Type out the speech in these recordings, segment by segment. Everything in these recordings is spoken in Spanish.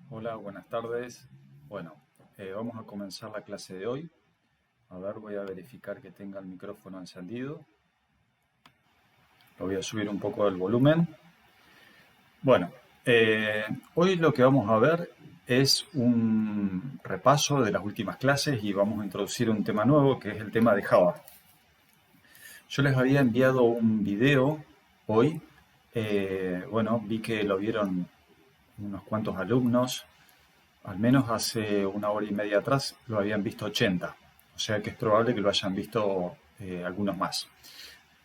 Hola, buenas tardes. Bueno, vamos a comenzar la clase de hoy. A ver, voy a verificar que tenga el micrófono encendido. Lo voy a subir un poco el volumen. Bueno, hoy lo que vamos a ver es un repaso de las últimas clases y vamos a introducir un tema nuevo que es el tema de Java. Yo les había enviado un video hoy. Bueno, vi que lo vieron unos cuantos alumnos. Al menos hace una hora y media atrás lo habían visto 80, o sea que es probable que lo hayan visto algunos más.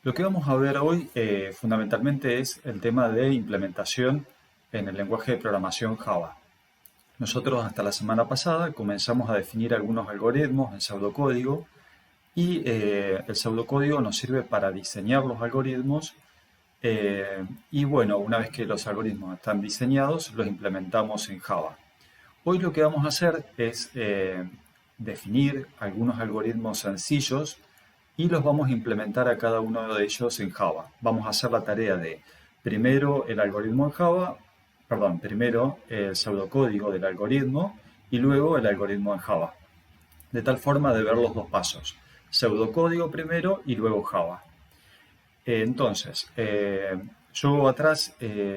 Lo que vamos a ver hoy fundamentalmente es el tema de implementación en el lenguaje de programación Java. Nosotros hasta la semana pasada comenzamos a definir algunos algoritmos en pseudocódigo y el pseudocódigo nos sirve para diseñar los algoritmos y bueno, una vez que los algoritmos están diseñados, los implementamos en Java. Hoy lo que vamos a hacer es definir algunos algoritmos sencillos y los vamos a implementar a cada uno de ellos en Java. Vamos a hacer la tarea de primero el algoritmo en Java, perdón, primero el pseudocódigo del algoritmo y luego el algoritmo en Java. De tal forma de ver los dos pasos, pseudocódigo primero y luego Java. Yo atrás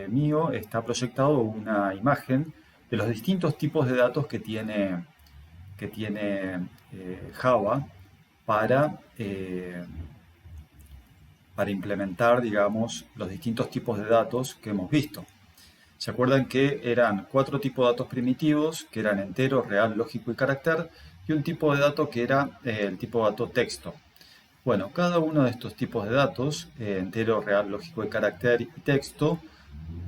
mío está proyectado una imagen de los distintos tipos de datos que tiene Java para, para implementar, digamos, los distintos tipos de datos que hemos visto. ¿Se acuerdan que eran 4 tipos de datos primitivos, que eran entero, real, lógico y carácter, y un tipo de dato que era el tipo de dato texto? Bueno, cada uno de estos tipos de datos, entero, real, lógico y carácter y texto,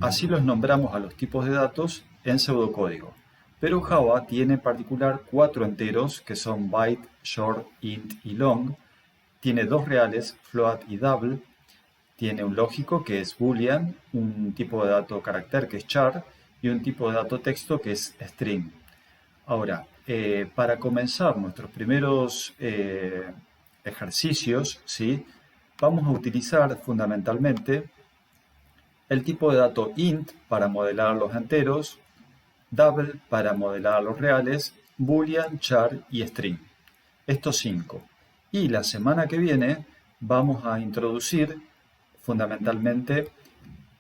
así los nombramos a los tipos de datos en pseudocódigo. Pero Java tiene en particular 4 enteros que son byte, short, int y long. Tiene 2 reales, float y double. Tiene un lógico que es boolean, un tipo de dato carácter que es char y un tipo de dato texto que es string. Ahora, para comenzar nuestros primeros ejercicios, ¿sí? Vamos a utilizar fundamentalmente el tipo de dato int para modelar los enteros, double para modelar los reales, boolean, char y string. Estos 5. Y la semana que viene vamos a introducir fundamentalmente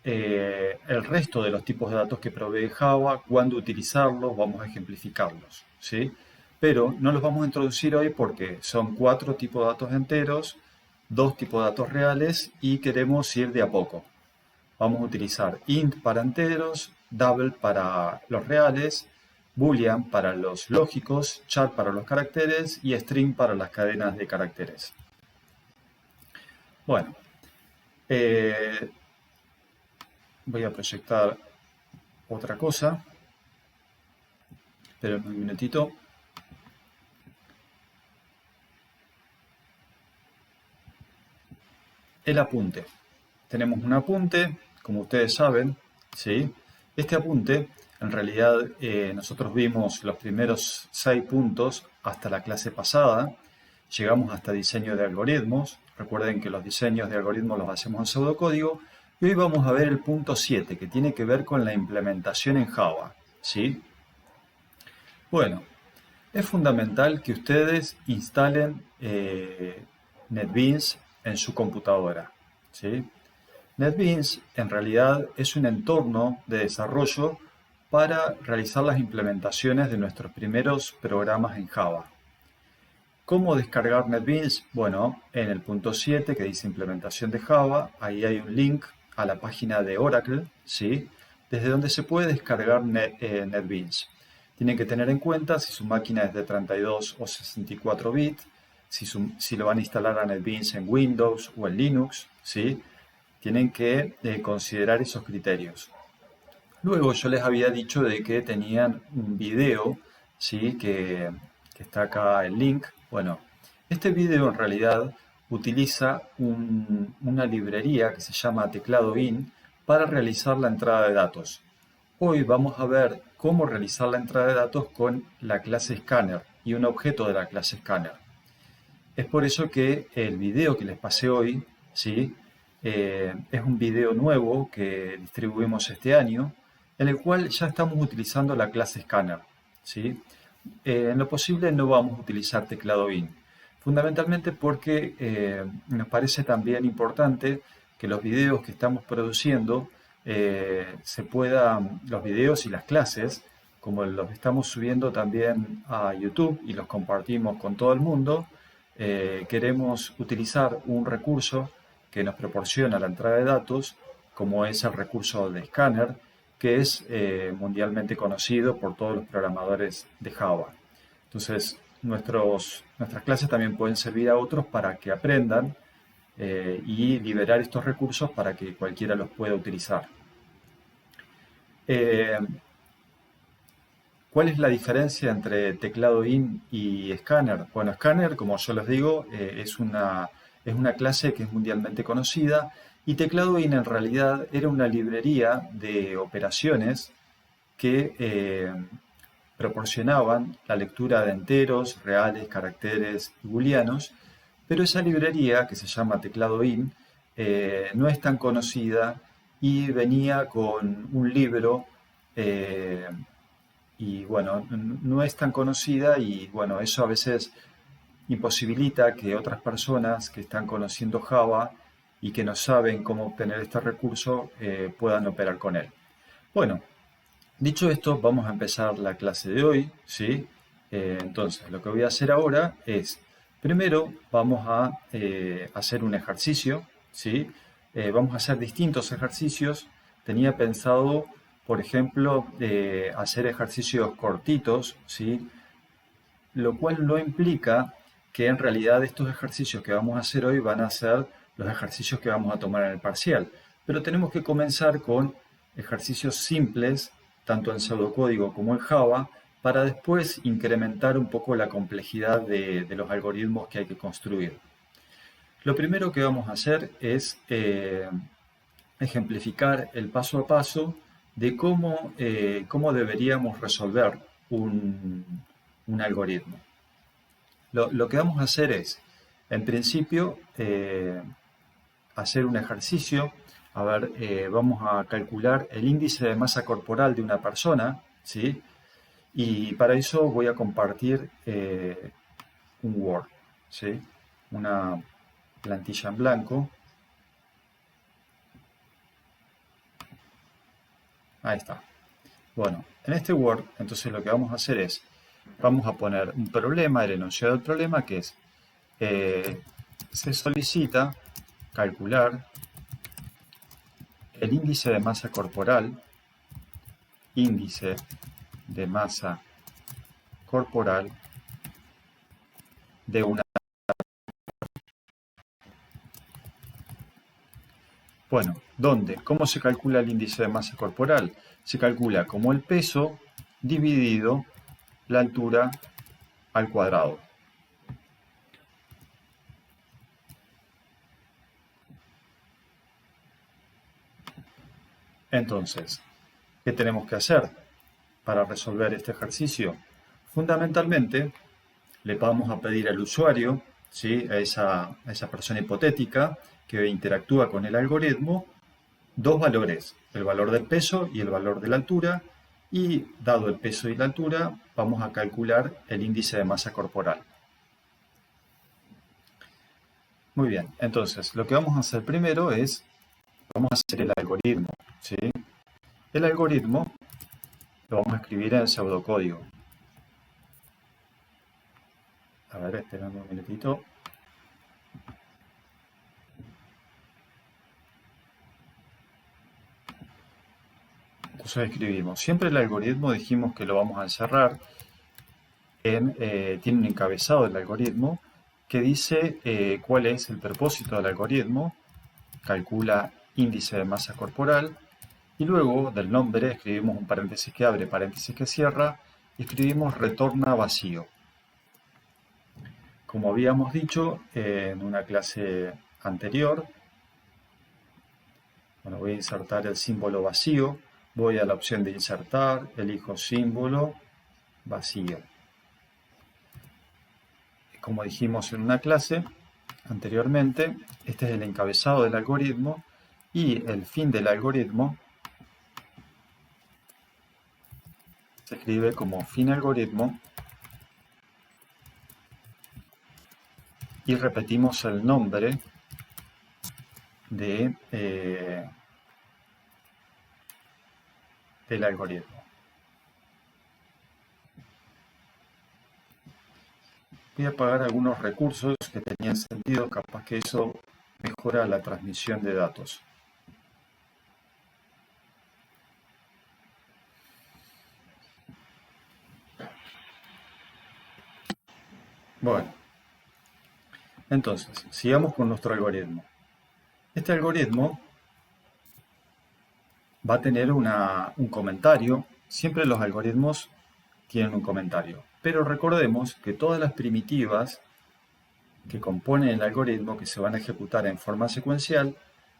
el resto de los tipos de datos que provee Java, cuándo utilizarlos, vamos a ejemplificarlos, ¿sí? Pero no los vamos a introducir hoy porque son 4 tipos de datos enteros, 2 tipos de datos reales y queremos ir de a poco. Vamos a utilizar int para enteros, double para los reales, boolean para los lógicos, char para los caracteres y string para las cadenas de caracteres. Bueno, voy a proyectar otra cosa. Esperen un minutito. El apunte. Tenemos un apunte, como ustedes saben, ¿sí? Este apunte, en realidad, nosotros vimos los primeros 6 puntos hasta la clase pasada. Llegamos hasta diseño de algoritmos. Recuerden que los diseños de algoritmos los hacemos en pseudocódigo. Y hoy vamos a ver el punto 7, que tiene que ver con la implementación en Java, ¿sí? Bueno, es fundamental que ustedes instalen NetBeans en su computadora, ¿sí? NetBeans en realidad es un entorno de desarrollo para realizar las implementaciones de nuestros primeros programas en Java. ¿Cómo descargar NetBeans? Bueno, en el punto 7 que dice implementación de Java, ahí hay un link a la página de Oracle, ¿sí? Desde donde se puede descargar NetBeans. Tienen que tener en cuenta si su máquina es de 32 o 64 bits, si lo van a instalar a NetBeans en Windows o en Linux, ¿sí? Tienen que considerar esos criterios. Luego yo les había dicho de que tenían un video, ¿sí? que está acá el link. Bueno, este video en realidad utiliza una librería que se llama teclado in para realizar la entrada de datos. Hoy vamos a ver cómo realizar la entrada de datos con la clase scanner y un objeto de la clase scanner. Es por eso que el video que les pasé hoy, ¿sí? Es un video nuevo que distribuimos este año en el cual ya estamos utilizando la clase Scanner, ¿sí? En lo posible no vamos a utilizar teclado IN, fundamentalmente porque nos parece también importante que los videos que estamos produciendo los videos y las clases, como los estamos subiendo también a YouTube y los compartimos con todo el mundo, queremos utilizar un recurso que nos proporciona la entrada de datos, como es el recurso de Scanner, que es mundialmente conocido por todos los programadores de Java. Entonces, nuestras clases también pueden servir a otros para que aprendan y liberar estos recursos para que cualquiera los pueda utilizar. Eh, ¿Cuál es la diferencia entre teclado IN y Scanner? Bueno, Scanner, como yo les digo, es una clase que es mundialmente conocida, y teclado IN en realidad era una librería de operaciones que proporcionaban la lectura de enteros, reales, caracteres y booleanos, pero esa librería, que se llama teclado IN, no es tan conocida y venía con un libro eh, y bueno, no es tan conocida, y bueno, eso a veces imposibilita que otras personas que están conociendo Java y que no saben cómo obtener este recurso puedan operar con él. Bueno, dicho esto, vamos a empezar la clase de hoy, ¿sí? Entonces, lo que voy a hacer ahora es, primero vamos a hacer un ejercicio, ¿sí? Vamos a hacer distintos ejercicios. Tenía pensado, por ejemplo, hacer ejercicios cortitos, ¿sí? Lo cual no implica que en realidad estos ejercicios que vamos a hacer hoy van a ser los ejercicios que vamos a tomar en el parcial. Pero tenemos que comenzar con ejercicios simples, tanto en pseudocódigo como en Java, para después incrementar un poco la complejidad de los algoritmos que hay que construir. Lo primero que vamos a hacer es ejemplificar el paso a paso de cómo deberíamos resolver un algoritmo. Lo que vamos a hacer es, en principio, hacer un ejercicio. A ver, vamos a calcular el índice de masa corporal de una persona, ¿sí? Y para eso voy a compartir un Word, ¿sí? Una plantilla en blanco. Ahí está. Bueno, en este Word, entonces lo que vamos a hacer es, vamos a poner un problema, el enunciado del problema, que es, se solicita calcular el índice de masa corporal, índice de masa corporal de una. Bueno, ¿dónde? ¿Cómo se calcula el índice de masa corporal? Se calcula como el peso dividido la altura al cuadrado. Entonces, ¿qué tenemos que hacer para resolver este ejercicio? Fundamentalmente, le vamos a pedir al usuario, ¿sí? a esa persona hipotética que interactúa con el algoritmo, dos valores, el valor del peso y el valor de la altura, y dado el peso y la altura, vamos a calcular el índice de masa corporal. Muy bien, entonces lo que vamos a hacer primero es, vamos a hacer el algoritmo, ¿sí? El algoritmo lo vamos a escribir en pseudocódigo. A ver, esperando un minutito. Entonces escribimos, siempre el algoritmo dijimos que lo vamos a encerrar tiene un encabezado del algoritmo que dice cuál es el propósito del algoritmo, calcula índice de masa corporal, y luego del nombre escribimos un paréntesis que abre, paréntesis que cierra, y escribimos retorna vacío. Como habíamos dicho en una clase anterior, bueno, voy a insertar el símbolo vacío, voy a la opción de insertar, elijo símbolo vacío. Como dijimos en una clase anteriormente, este es el encabezado del algoritmo, y el fin del algoritmo se escribe como fin algoritmo y repetimos el nombre del algoritmo. Voy a apagar algunos recursos que tenían sentido, capaz que eso mejora la transmisión de datos. Bueno, entonces, sigamos con nuestro algoritmo. Este algoritmo va a tener un comentario. Siempre los algoritmos tienen un comentario. Pero recordemos que todas las primitivas que componen el algoritmo, que se van a ejecutar en forma secuencial,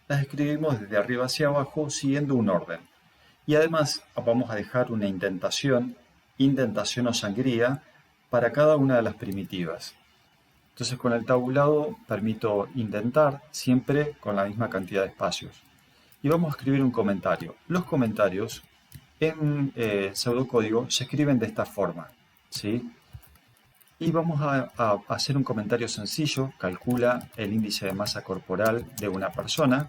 las escribimos desde arriba hacia abajo siguiendo un orden. Y además vamos a dejar una indentación o sangría para cada una de las primitivas. Entonces con el tabulado permito indentar siempre con la misma cantidad de espacios. Y vamos a escribir un comentario. Los comentarios en pseudocódigo se escriben de esta forma, ¿sí? Y vamos a hacer un comentario sencillo. Calcula el índice de masa corporal de una persona.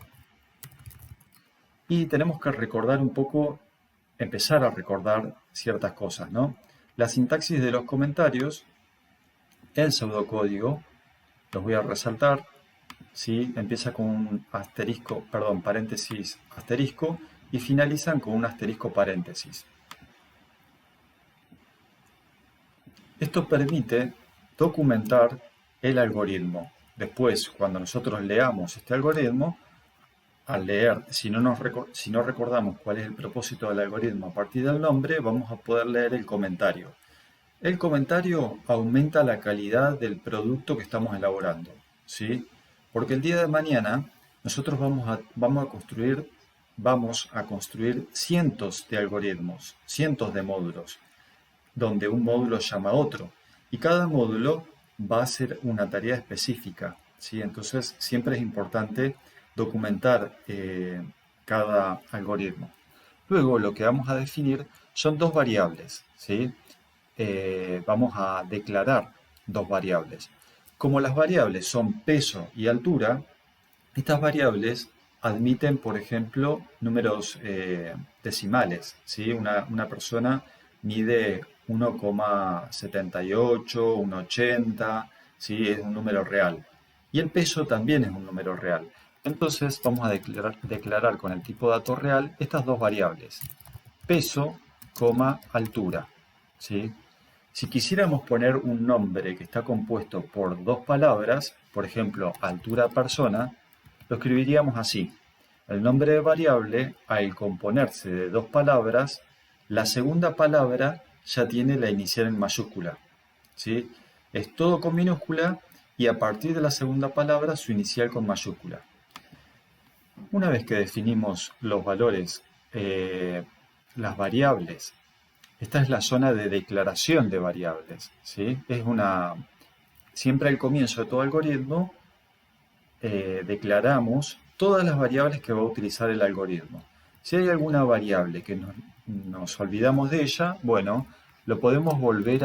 Y tenemos que recordar un poco, empezar a recordar ciertas cosas, ¿no? La sintaxis de los comentarios en pseudocódigo, los voy a resaltar, ¿sí? Empieza con un asterisco, perdón, paréntesis, asterisco, y finalizan con un asterisco paréntesis. Esto permite documentar el algoritmo. Después, cuando nosotros leamos este algoritmo, al leer, si no recordamos cuál es el propósito del algoritmo a partir del nombre, vamos a poder leer el comentario. El comentario aumenta la calidad del producto que estamos elaborando, ¿sí? Porque el día de mañana nosotros vamos a construir cientos de algoritmos, cientos de módulos, donde un módulo llama a otro. Y cada módulo va a hacer una tarea específica, ¿sí? Entonces siempre es importante documentar cada algoritmo. Luego lo que vamos a definir son dos variables, ¿sí? Vamos a declarar dos variables. Como las variables son peso y altura, estas variables admiten, por ejemplo, números decimales, ¿sí? Una persona mide 1,78, 1,80, ¿sí? Es un número real. Y el peso también es un número real. Entonces vamos a declarar con el tipo dato real estas dos variables, peso, altura, ¿sí? Si quisiéramos poner un nombre que está compuesto por dos palabras, por ejemplo, altura persona, lo escribiríamos así. El nombre de variable, al componerse de dos palabras, la segunda palabra ya tiene la inicial en mayúscula, ¿sí? Es todo con minúscula y a partir de la segunda palabra su inicial con mayúscula. Una vez que definimos los valores, las variables, esta es la zona de declaración de variables, ¿sí? Siempre al comienzo de todo algoritmo declaramos todas las variables que va a utilizar el algoritmo. Si hay alguna variable que nos olvidamos de ella, bueno, podemos volver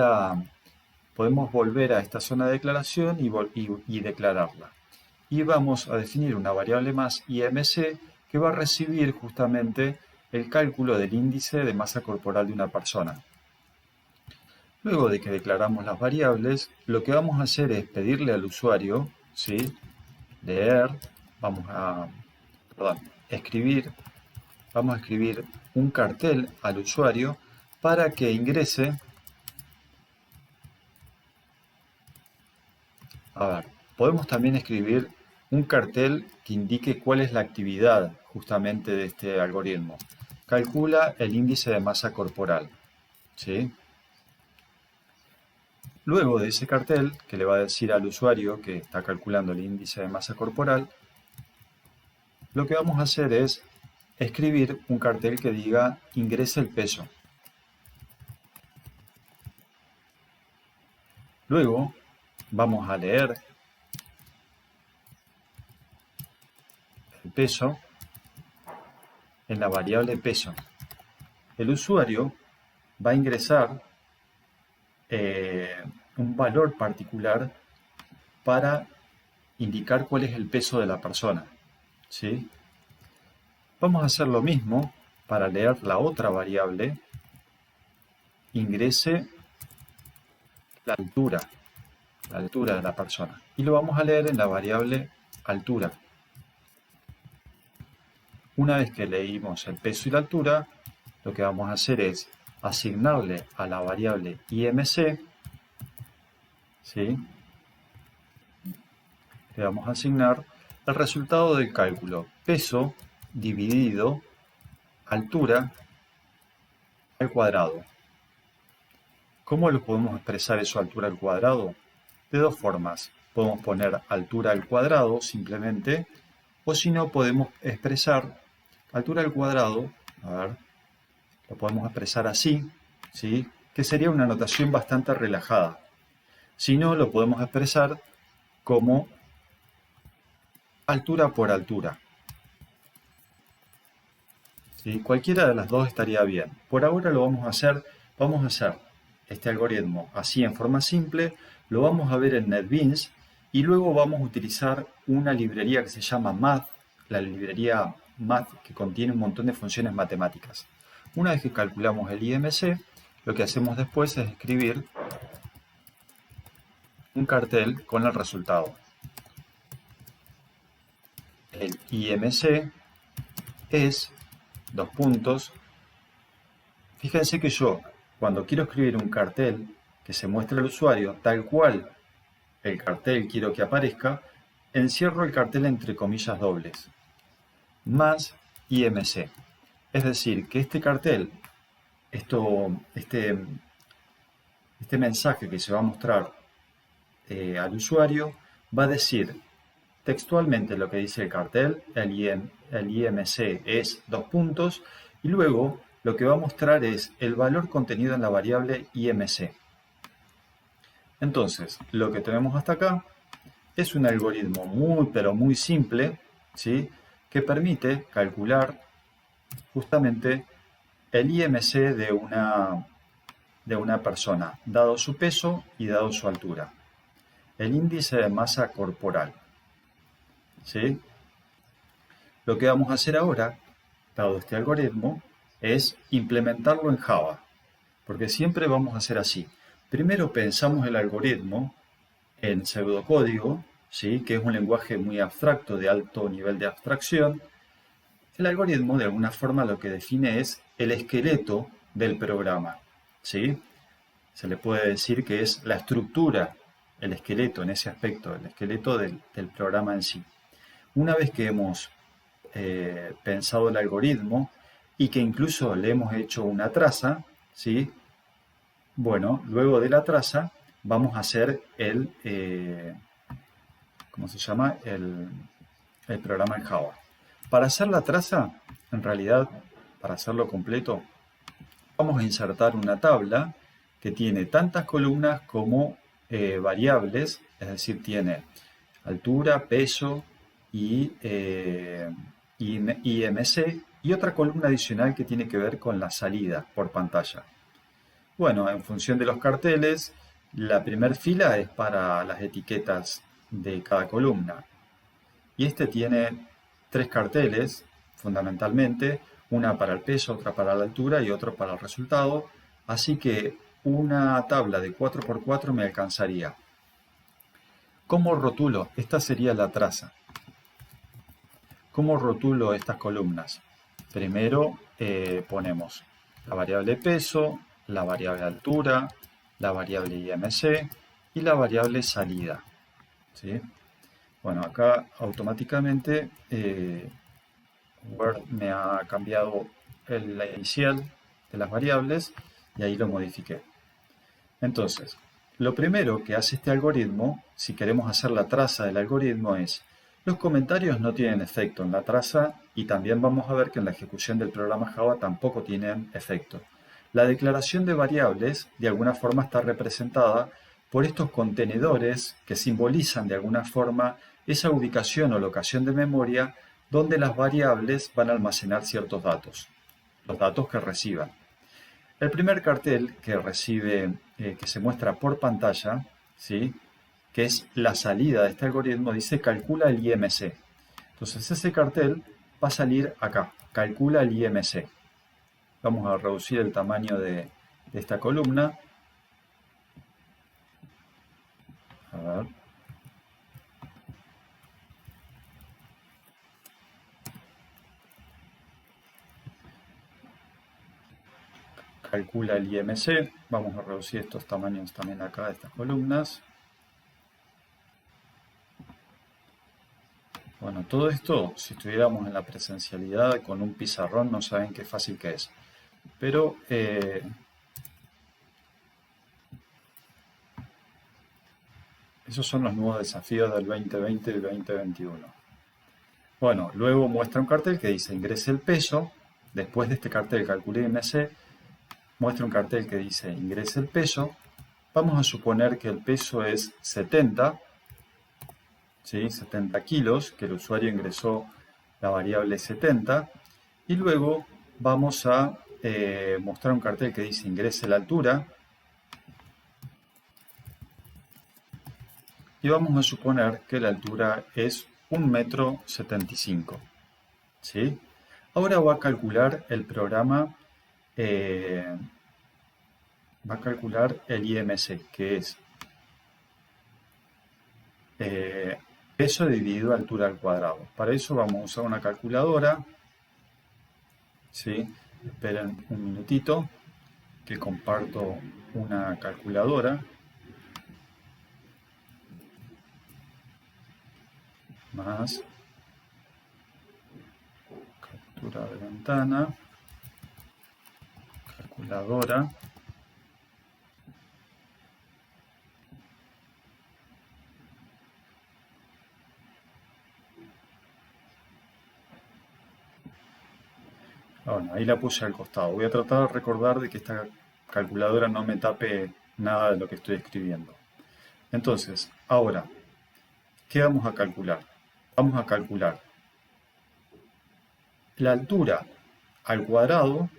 a esta zona de declaración y declararla. Y vamos a definir una variable más IMC que va a recibir justamente el cálculo del índice de masa corporal de una persona. Luego de que declaramos las variables, lo que vamos a hacer es pedirle al usuario, ¿sí? Vamos a escribir un cartel al usuario para que ingrese. Podemos también escribir un cartel que indique cuál es la actividad justamente de este algoritmo. Calcula el índice de masa corporal, ¿sí? Luego de ese cartel, que le va a decir al usuario que está calculando el índice de masa corporal, lo que vamos a hacer es escribir un cartel que diga ingrese el peso. Luego vamos a leer el peso en la variable peso. El usuario va a ingresar un valor particular para indicar cuál es el peso de la persona, ¿sí? Vamos a hacer lo mismo para leer la otra variable, ingrese la altura de la persona. Y lo vamos a leer en la variable altura. Una vez que leímos el peso y la altura, lo que vamos a hacer es asignarle a la variable IMC, ¿sí? Le vamos a asignar el resultado del cálculo, peso dividido altura al cuadrado. ¿Cómo lo podemos expresar eso, altura al cuadrado? De dos formas. Podemos poner altura al cuadrado simplemente, o si no podemos expresar altura al cuadrado, a ver, lo podemos expresar así, ¿sí? Que sería una notación bastante relajada. Si no, lo podemos expresar como altura por altura. ¿Sí? Cualquiera de las dos estaría bien. Por ahora lo vamos a hacer este algoritmo así en forma simple, lo vamos a ver en NetBeans y luego vamos a utilizar una librería que se llama Math, la librería Math que contiene un montón de funciones matemáticas. Una vez que calculamos el IMC, lo que hacemos después es escribir un cartel con el resultado. El IMC es, dos puntos, fíjense que yo cuando quiero escribir un cartel que se muestre al usuario tal cual el cartel quiero que aparezca, encierro el cartel entre comillas dobles, más IMC. Es decir, que este cartel, este mensaje que se va a mostrar al usuario, va a decir textualmente lo que dice el cartel, el IMC es dos puntos, y luego lo que va a mostrar es el valor contenido en la variable IMC. Entonces, lo que tenemos hasta acá es un algoritmo pero muy simple, ¿sí? Que permite calcular justamente el IMC de una persona, dado su peso y dado su altura. El índice de masa corporal, ¿sí? Lo que vamos a hacer ahora, dado este algoritmo, es implementarlo en Java, porque siempre vamos a hacer así. Primero pensamos el algoritmo en pseudocódigo, ¿sí? Que es un lenguaje muy abstracto, de alto nivel de abstracción. El algoritmo, de alguna forma, lo que define es el esqueleto del programa, ¿sí? Se le puede decir que es la estructura, el esqueleto en ese aspecto, el esqueleto del programa en sí. Una vez que hemos pensado el algoritmo y que incluso le hemos hecho una traza, ¿sí? Bueno, luego de la traza vamos a hacer ¿cómo se llama? El programa en Java. Para hacer la traza, en realidad, para hacerlo completo, vamos a insertar una tabla que tiene tantas columnas como variables, es decir, tiene altura, peso y IMC, y otra columna adicional que tiene que ver con la salida por pantalla. Bueno, en función de los carteles, la primera fila es para las etiquetas de cada columna. Y este tiene tres carteles, fundamentalmente, una para el peso, otra para la altura y otro para el resultado. Así que una tabla de 4×4 me alcanzaría. ¿Cómo rotulo? Esta sería la traza. ¿Cómo rotulo estas columnas? Primero ponemos la variable peso, la variable altura, la variable IMC y la variable salida, ¿sí? Bueno, acá automáticamente Word me ha cambiado la inicial de las variables y ahí lo modifiqué. Entonces, lo primero que hace este algoritmo, si queremos hacer la traza del algoritmo, es los comentarios no tienen efecto en la traza y también vamos a ver que en la ejecución del programa Java tampoco tienen efecto. La declaración de variables de alguna forma está representada por estos contenedores que simbolizan de alguna forma esa ubicación o locación de memoria donde las variables van a almacenar ciertos datos, los datos que reciban. El primer cartel que recibe, que se muestra por pantalla, ¿sí? Que es la salida de este algoritmo, dice calcula el IMC. Entonces ese cartel va a salir acá, calcula el IMC. Vamos a reducir el tamaño de esta columna. A ver. Calcula el IMC. Vamos a reducir estos tamaños también acá de estas columnas. Bueno, todo esto, si estuviéramos en la presencialidad con un pizarrón, no saben qué fácil que es. Pero esos son los nuevos desafíos del 2020 y del 2021. Bueno, luego muestra un cartel que dice ingrese el peso. Después de este cartel calcule IMC, muestra un cartel que dice ingrese el peso. Vamos a suponer que el peso es 70, ¿sí? 70 kilos, que el usuario ingresó la variable 70. Y luego vamos a mostrar un cartel que dice ingrese la altura. Y vamos a suponer que la altura es 1,75 m. ¿Sí? Ahora va a calcular el programa, va a calcular el IMC, que es peso dividido altura al cuadrado. Para eso vamos a usar una calculadora. ¿Sí? Esperen un minutito que comparto una calculadora. Más captura de ventana, calculadora. Bueno, ahí la puse al costado. Voy a tratar de recordar de que esta calculadora no me tape nada de lo que estoy escribiendo. Entonces, ahora, ¿qué vamos a calcular? Vamos a calcular la altura al cuadrado,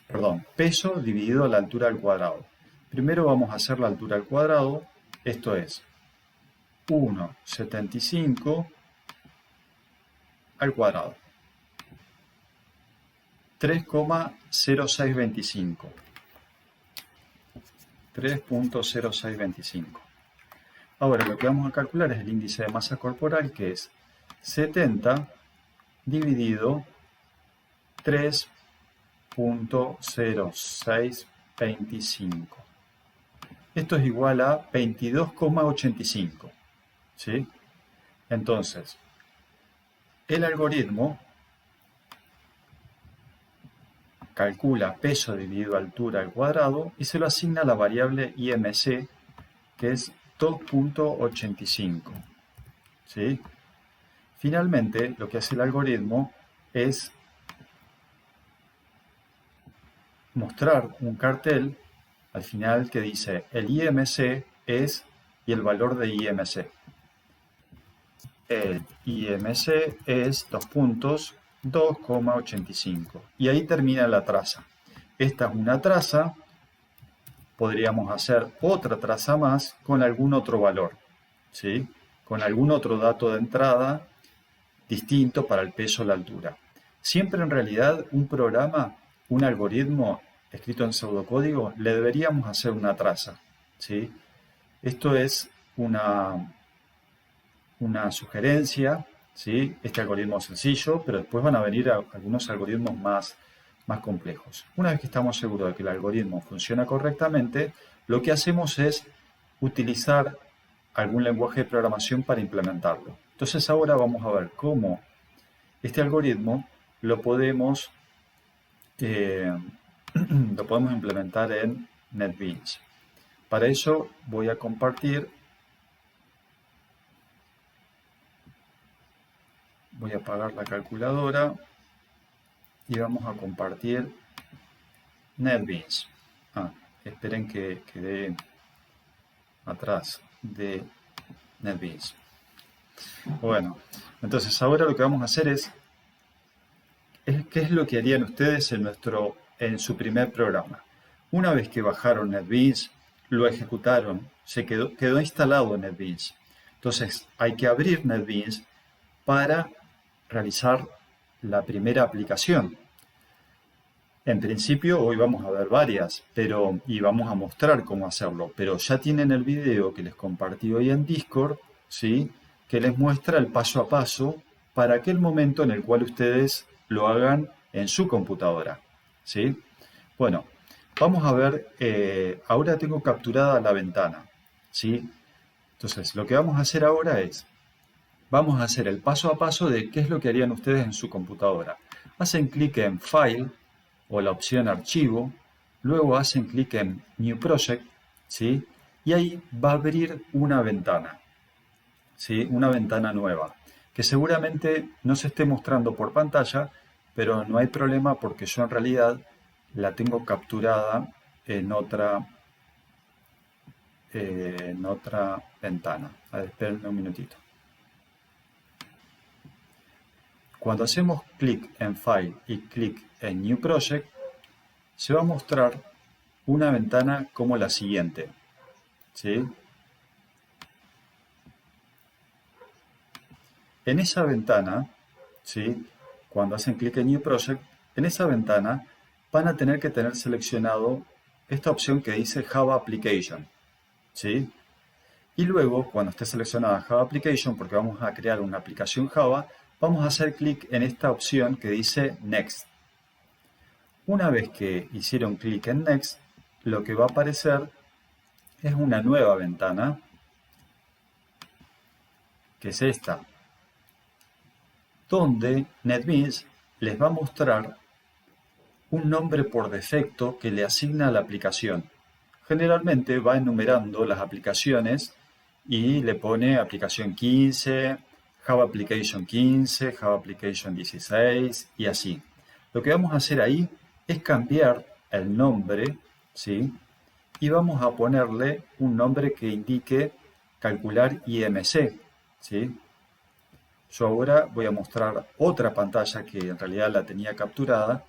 perdón, peso dividido la altura al cuadrado. Primero vamos a hacer la altura al cuadrado, esto es 1,75 al cuadrado. 3,0625. 3.0625. Ahora lo que vamos a calcular es el índice de masa corporal, que es 70 dividido 3.0625. Esto es igual a 22,85. ¿Sí? Entonces, el algoritmo calcula peso dividido altura al cuadrado y se lo asigna a la variable IMC, que es 2.85. ¿Sí? Finalmente, lo que hace el algoritmo es mostrar un cartel al final que dice el IMC es y el valor de IMC. El IMC es 2.85 y ahí termina la traza. Esta es una traza. Podríamos hacer otra traza más con algún otro valor, ¿sí? Con algún otro dato de entrada distinto para el peso o la altura. Siempre en realidad un programa, un algoritmo escrito en pseudocódigo, le deberíamos hacer una traza, ¿sí? Esto es una sugerencia, ¿sí? Este algoritmo es sencillo, pero después van a venir algunos algoritmos más complejos. Una vez que estamos seguros de que el algoritmo funciona correctamente, lo que hacemos es utilizar algún lenguaje de programación para implementarlo. Entonces ahora vamos a ver cómo este algoritmo lo podemos implementar en NetBeans. Para eso voy a compartir, voy a apagar la calculadora y vamos a compartir NetBeans. Esperen que quede atrás de NetBeans. Bueno, entonces ahora lo que vamos a hacer es ¿qué es lo que harían ustedes en su primer programa? Una vez que bajaron NetBeans, lo ejecutaron, quedó instalado en NetBeans. Entonces hay que abrir NetBeans para realizar la primera aplicación. En principio hoy vamos a ver varias, y vamos a mostrar cómo hacerlo, pero ya tienen el video que les compartí hoy en Discord, ¿sí? Que les muestra el paso a paso para aquel momento en el cual ustedes lo hagan en su computadora, ¿sí? Bueno, vamos a ver, ahora tengo capturada la ventana, ¿sí? Entonces, lo que vamos a hacer ahora es, vamos a hacer el paso a paso de qué es lo que harían ustedes en su computadora. Hacen clic en File o la opción Archivo, luego hacen clic en New Project, ¿sí? Y ahí va a abrir una ventana, ¿sí? Una ventana nueva, que seguramente no se esté mostrando por pantalla, pero no hay problema porque yo en realidad la tengo capturada en otra ventana. A ver, espérenme un minutito. Cuando hacemos clic en File y clic en New Project, se va a mostrar una ventana como la siguiente, ¿sí? En esa ventana, ¿sí? Cuando hacen clic en New Project, en esa ventana van a tener que tener seleccionado esta opción que dice Java Application, ¿sí? Y luego, cuando esté seleccionada Java Application, porque vamos a crear una aplicación Java, vamos a hacer clic en esta opción que dice Next. Una vez que hicieron clic en Next, lo que va a aparecer es una nueva ventana, que es esta, donde NetBeans les va a mostrar un nombre por defecto que le asigna a la aplicación. Generalmente va enumerando las aplicaciones y le pone aplicación 15, Java Application 15, Java Application 16 y así. Lo que vamos a hacer ahí es cambiar el nombre, ¿sí? Y vamos a ponerle un nombre que indique calcular IMC, ¿sí? Yo ahora voy a mostrar otra pantalla que en realidad la tenía capturada,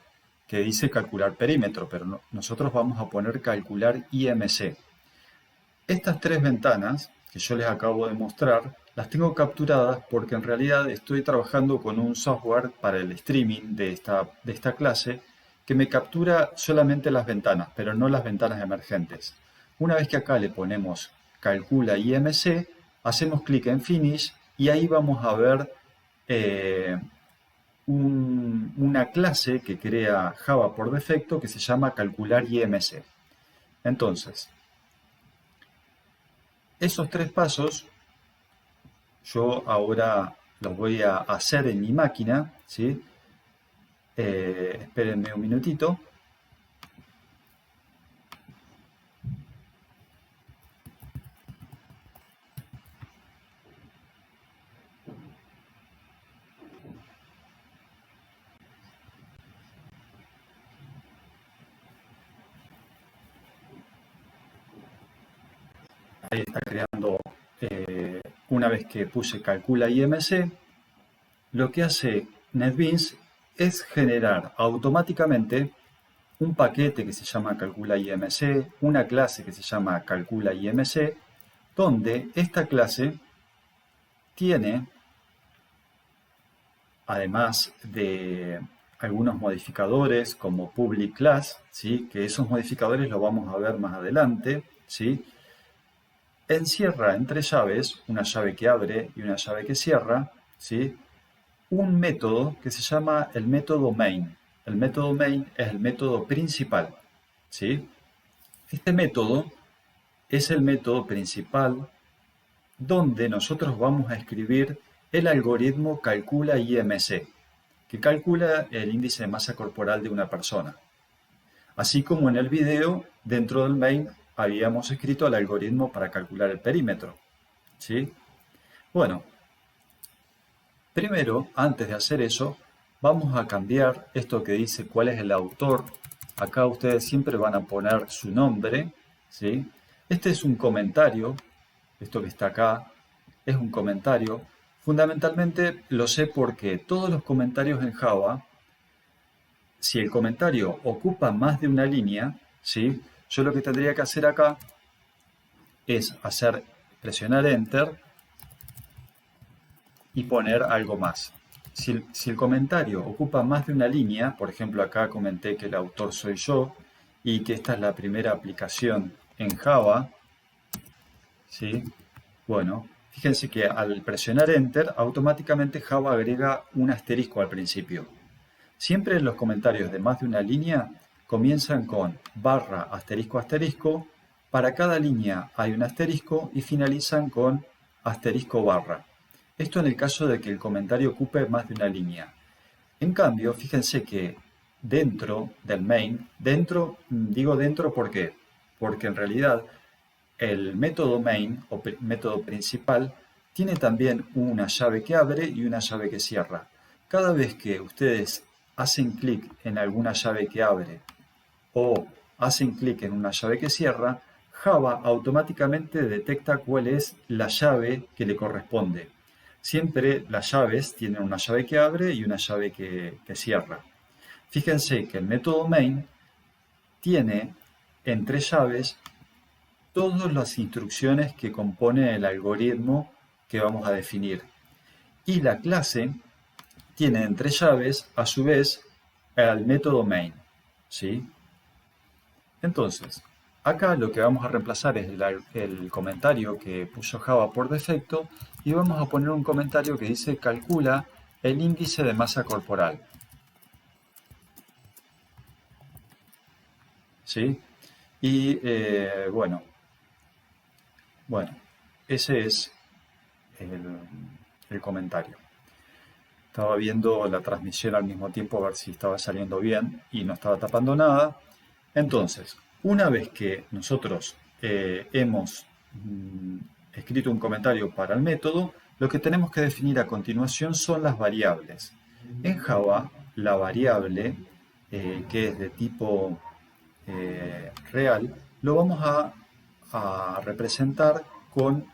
que dice calcular perímetro, pero nosotros vamos a poner calcular IMC. Estas tres ventanas que yo les acabo de mostrar, las tengo capturadas porque en realidad estoy trabajando con un software para el streaming de esta clase que me captura solamente las ventanas, pero no las ventanas emergentes. Una vez que acá le ponemos calcula IMC, hacemos clic en Finish y ahí vamos a ver una clase que crea Java por defecto que se llama calcular IMC. Entonces, esos tres pasos yo ahora los voy a hacer en mi máquina, ¿sí? Espérenme un minutito. Ahí está creando, una vez que puse calcula IMC, lo que hace NetBeans es generar automáticamente un paquete que se llama calcula IMC, una clase que se llama calcula IMC, donde esta clase tiene, además de algunos modificadores como public class, ¿sí? Que esos modificadores los vamos a ver más adelante, ¿sí? Encierra entre llaves, una llave que abre y una llave que cierra, ¿sí? Un método que se llama el método main. El método main es el método principal, ¿sí? Este método es el método principal donde nosotros vamos a escribir el algoritmo calcula IMC, que calcula el índice de masa corporal de una persona. Así como en el video, dentro del main habíamos escrito el algoritmo para calcular el perímetro, ¿sí? Bueno, primero, antes de hacer eso, vamos a cambiar esto que dice cuál es el autor. Acá ustedes siempre van a poner su nombre, ¿sí? Este es un comentario, esto que está acá es un comentario. Fundamentalmente lo sé porque todos los comentarios en Java, si el comentario ocupa más de una línea, ¿sí? Yo lo que tendría que hacer acá es presionar Enter y poner algo más. Si el comentario ocupa más de una línea, por ejemplo acá comenté que el autor soy yo y que esta es la primera aplicación en Java, ¿sí? Bueno, fíjense que al presionar Enter, automáticamente Java agrega un asterisco al principio. Siempre los comentarios de más de una línea comienzan con barra asterisco asterisco, para cada línea hay un asterisco y finalizan con asterisco barra. Esto en el caso de que el comentario ocupe más de una línea. En cambio, fíjense que dentro del main, digo dentro ¿por qué? Porque en realidad el método main o método principal tiene también una llave que abre y una llave que cierra. Cada vez que ustedes hacen clic en alguna llave que abre o hacen clic en una llave que cierra, Java automáticamente detecta cuál es la llave que le corresponde. Siempre las llaves tienen una llave que abre y una llave que cierra. Fíjense que el método main tiene entre llaves todas las instrucciones que compone el algoritmo que vamos a definir. Y la clase tiene entre llaves, a su vez, el método main, ¿sí? Entonces, acá lo que vamos a reemplazar es el comentario que puso Java por defecto y vamos a poner un comentario que dice calcula el índice de masa corporal, ¿sí? Y bueno, ese es el comentario. Estaba viendo la transmisión al mismo tiempo a ver si estaba saliendo bien y no estaba tapando nada. Entonces, una vez que nosotros hemos escrito un comentario para el método, lo que tenemos que definir a continuación son las variables. En Java, la variable que es de tipo real, lo vamos a representar con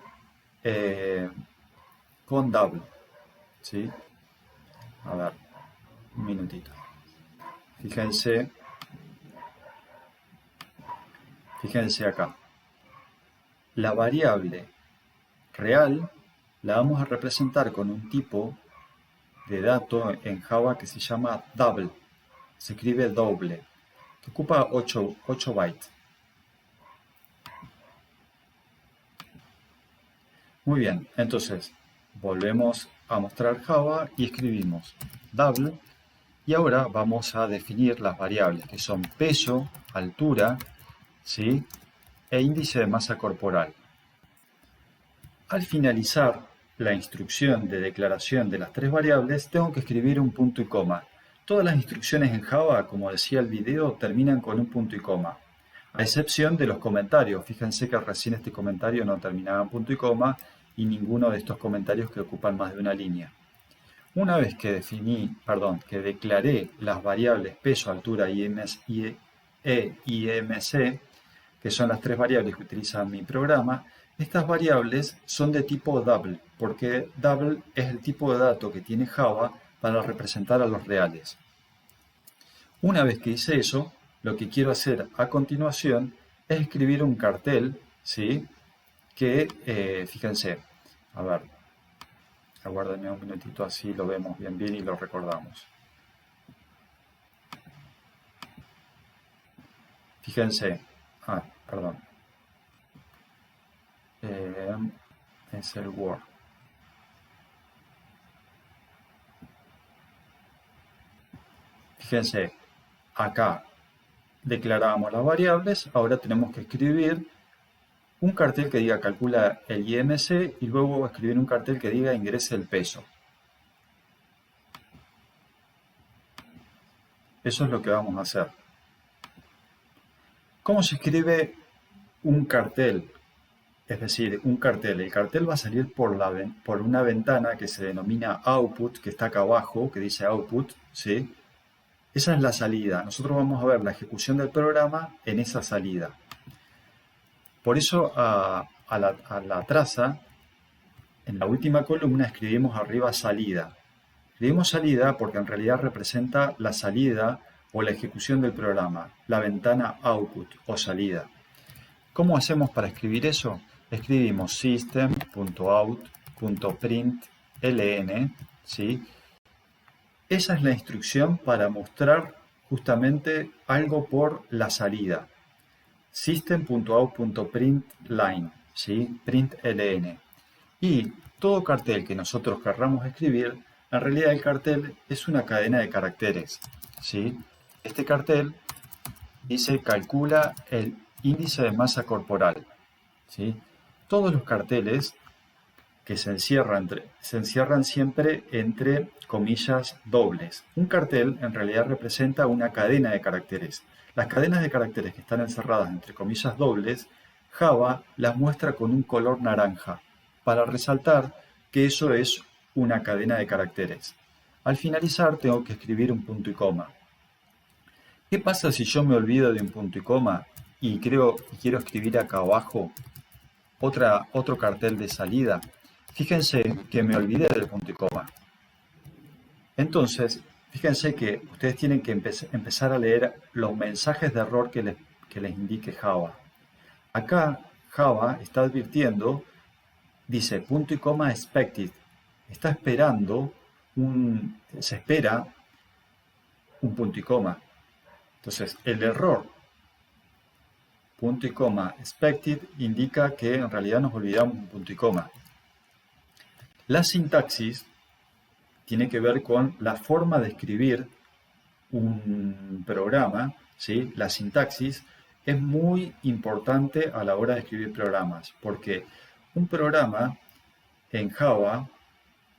double, ¿sí? A ver, un minutito. Fíjense acá. La variable real la vamos a representar con un tipo de dato en Java que se llama double. Se escribe doble, que ocupa 8 bytes. Muy bien, entonces volvemos a mostrar Java y escribimos double. Y ahora vamos a definir las variables que son peso, altura, ¿sí? E índice de masa corporal. Al finalizar la instrucción de declaración de las tres variables, tengo que escribir un punto y coma. Todas las instrucciones en Java, como decía el video, terminan con un punto y coma, a excepción de los comentarios. Fíjense que recién este comentario no terminaba en punto y coma y ninguno de estos comentarios que ocupan más de una línea. Una vez que declaré las variables peso, altura y IMC, que son las tres variables que utiliza mi programa, estas variables son de tipo double, porque double es el tipo de dato que tiene Java para representar a los reales. Una vez que hice eso, lo que quiero hacer a continuación es escribir un cartel, ¿sí? Que, fíjense, a ver, aguárdenme un minutito así lo vemos bien y lo recordamos. Fíjense, perdón, es el Word. Fíjense, acá declarábamos las variables, ahora tenemos que escribir un cartel que diga calcula el IMC y luego escribir un cartel que diga ingrese el peso. Eso es lo que vamos a hacer. ¿Cómo se escribe un cartel? Es decir, un cartel. El cartel va a salir por una ventana que se denomina output, que está acá abajo, que dice output, ¿sí? Esa es la salida. Nosotros vamos a ver la ejecución del programa en esa salida. Por eso a la traza, en la última columna escribimos arriba salida. Escribimos salida porque en realidad representa la salida o la ejecución del programa, la ventana output o salida. ¿Cómo hacemos para escribir eso? Escribimos system.out.println, ¿sí? Esa es la instrucción para mostrar justamente algo por la salida. System.out.println, ¿sí? Println. Y todo cartel que nosotros querramos escribir, en realidad el cartel es una cadena de caracteres, ¿sí? Este cartel dice calcula el índice de masa corporal, ¿sí? Todos los carteles que se encierran siempre entre comillas dobles. Un cartel en realidad representa una cadena de caracteres. Las cadenas de caracteres que están encerradas entre comillas dobles, Java las muestra con un color naranja, para resaltar que eso es una cadena de caracteres. Al finalizar tengo que escribir un punto y coma. ¿Qué pasa si yo me olvido de un punto y coma y quiero escribir acá abajo otro cartel de salida? Fíjense que me olvidé del punto y coma. Entonces, fíjense que ustedes tienen que empezar a leer los mensajes de error que les indique Java. Acá Java está advirtiendo, dice punto y coma expected. Está esperando se espera un punto y coma. Entonces, el error punto y coma expected indica que en realidad nos olvidamos un punto y coma. La sintaxis tiene que ver con la forma de escribir un programa, ¿sí? La sintaxis es muy importante a la hora de escribir programas, porque un programa en Java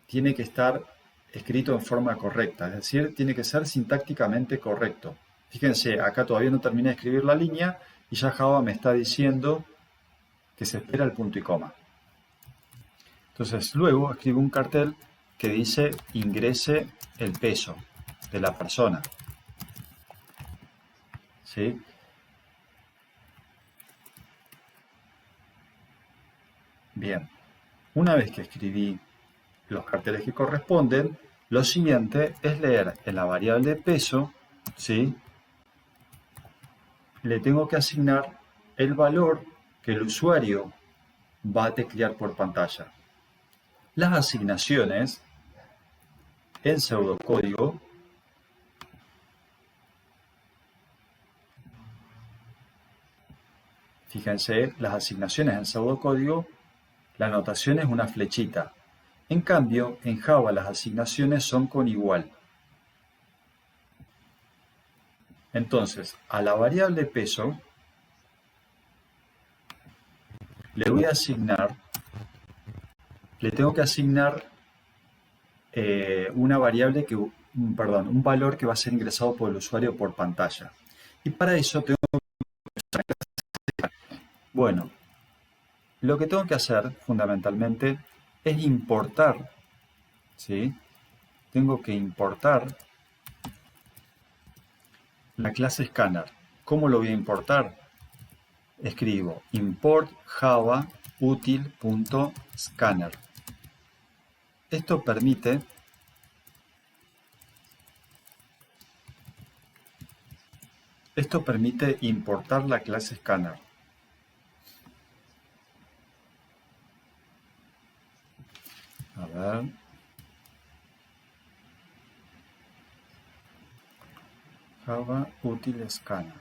tiene que estar escrito en forma correcta, es decir, tiene que ser sintácticamente correcto. Fíjense, acá todavía no terminé de escribir la línea y ya Java me está diciendo que se espera el punto y coma. Entonces luego escribo un cartel que dice ingrese el peso de la persona, ¿sí? Bien, una vez que escribí los carteles que corresponden, lo siguiente es leer en la variable peso, ¿sí? Le tengo que asignar el valor que el usuario va a teclear por pantalla. Las asignaciones en pseudocódigo fíjense, las asignaciones en pseudocódigo, la notación es una flechita. En cambio, en Java las asignaciones son con igual. Entonces, a la variable peso le tengo que asignar una variable un valor que va a ser ingresado por el usuario por pantalla. Y para eso tengo bueno, lo que tengo que hacer fundamentalmente es importar, ¿sí? Tengo que importar la clase Scanner. ¿Cómo lo voy a importar? Escribo import java util.scanner. Esto permite importar la clase Scanner. A ver. Java util scanner.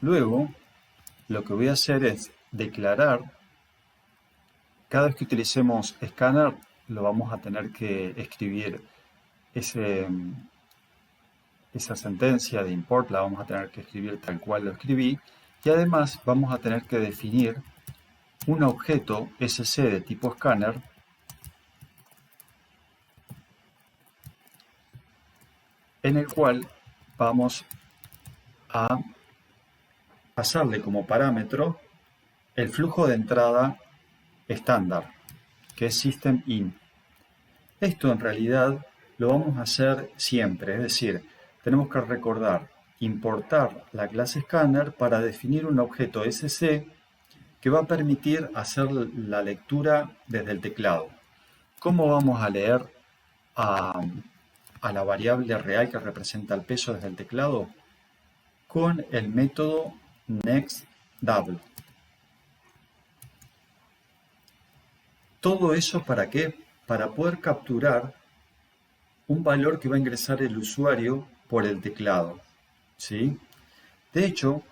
Luego, lo que voy a hacer es declarar, cada vez que utilicemos scanner, lo vamos a tener que escribir esa sentencia de import, la vamos a tener que escribir tal cual lo escribí, y además vamos a tener que definir un objeto SC de tipo scanner en el cual vamos a pasarle como parámetro el flujo de entrada estándar, que es system_in. Esto en realidad lo vamos a hacer siempre, es decir, tenemos que recordar importar la clase scanner para definir un objeto SC que va a permitir hacer la lectura desde el teclado. ¿Cómo vamos a leer a la variable real que representa el peso desde el teclado? con el método nextDouble. ¿Todo eso para qué? Para poder capturar un valor que va a ingresar el usuario por el teclado, ¿sí? De hecho,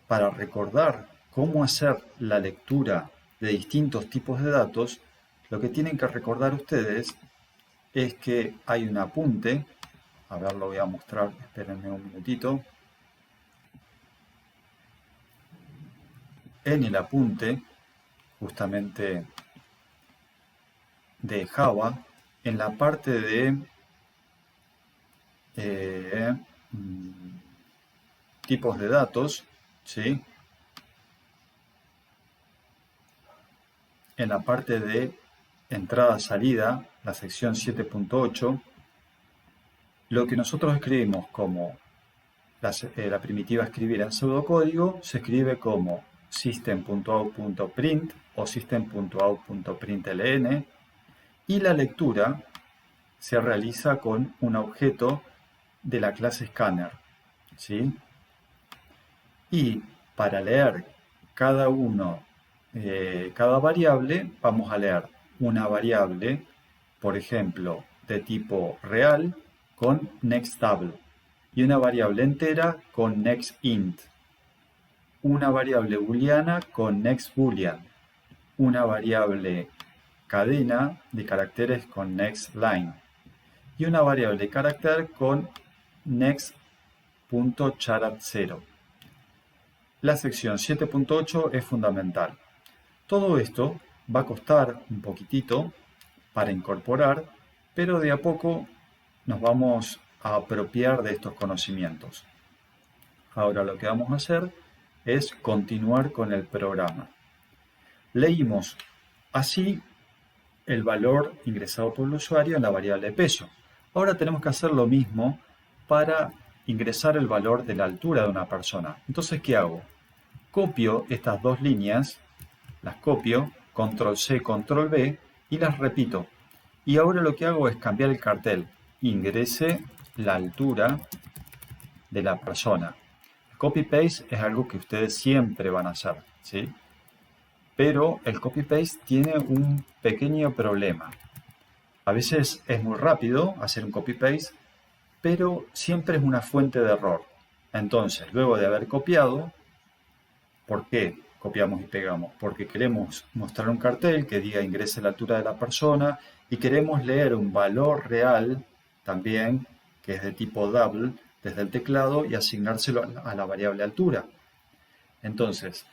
para recordar cómo hacer la lectura de distintos tipos de datos, lo que tienen que recordar ustedes es que hay un apunte. A ver, lo voy a mostrar, espérenme un minutito. En el apunte, justamente de Java, en la parte de tipos de datos, ¿sí? En la parte de entrada-salida, la sección 7.8, lo que nosotros escribimos como la primitiva escribir en pseudocódigo se escribe como system.out.print o system.out.println, y la lectura se realiza con un objeto de la clase scanner, ¿sí? Y para leer cada variable, vamos a leer una variable, por ejemplo, de tipo real con nextDouble, y una variable entera con nextInt, una variable booleana con nextBoolean, una variable cadena de caracteres con nextLine y una variable carácter con next.charAt0. La sección 7.8 es fundamental. Todo esto va a costar un poquitito para incorporar, pero de a poco nos vamos a apropiar de estos conocimientos. Ahora lo que vamos a hacer es continuar con el programa. Leímos así el valor ingresado por el usuario en la variable peso. Ahora tenemos que hacer lo mismo para ingresar el valor de la altura de una persona. Entonces, ¿qué hago? Copio estas dos líneas, las copio, control C, control V, y las repito. Y ahora lo que hago es cambiar el cartel. Ingrese la altura de la persona. El copy-paste es algo que ustedes siempre van a hacer, ¿sí? Pero el copy-paste tiene un pequeño problema. A veces es muy rápido hacer un copy-paste, pero siempre es una fuente de error. Entonces, luego de haber copiado, ¿por qué copiamos y pegamos? Porque queremos mostrar un cartel que diga ingrese la altura de la persona y queremos leer un valor real también, que es de tipo double, desde el teclado y asignárselo a la variable altura. Entonces,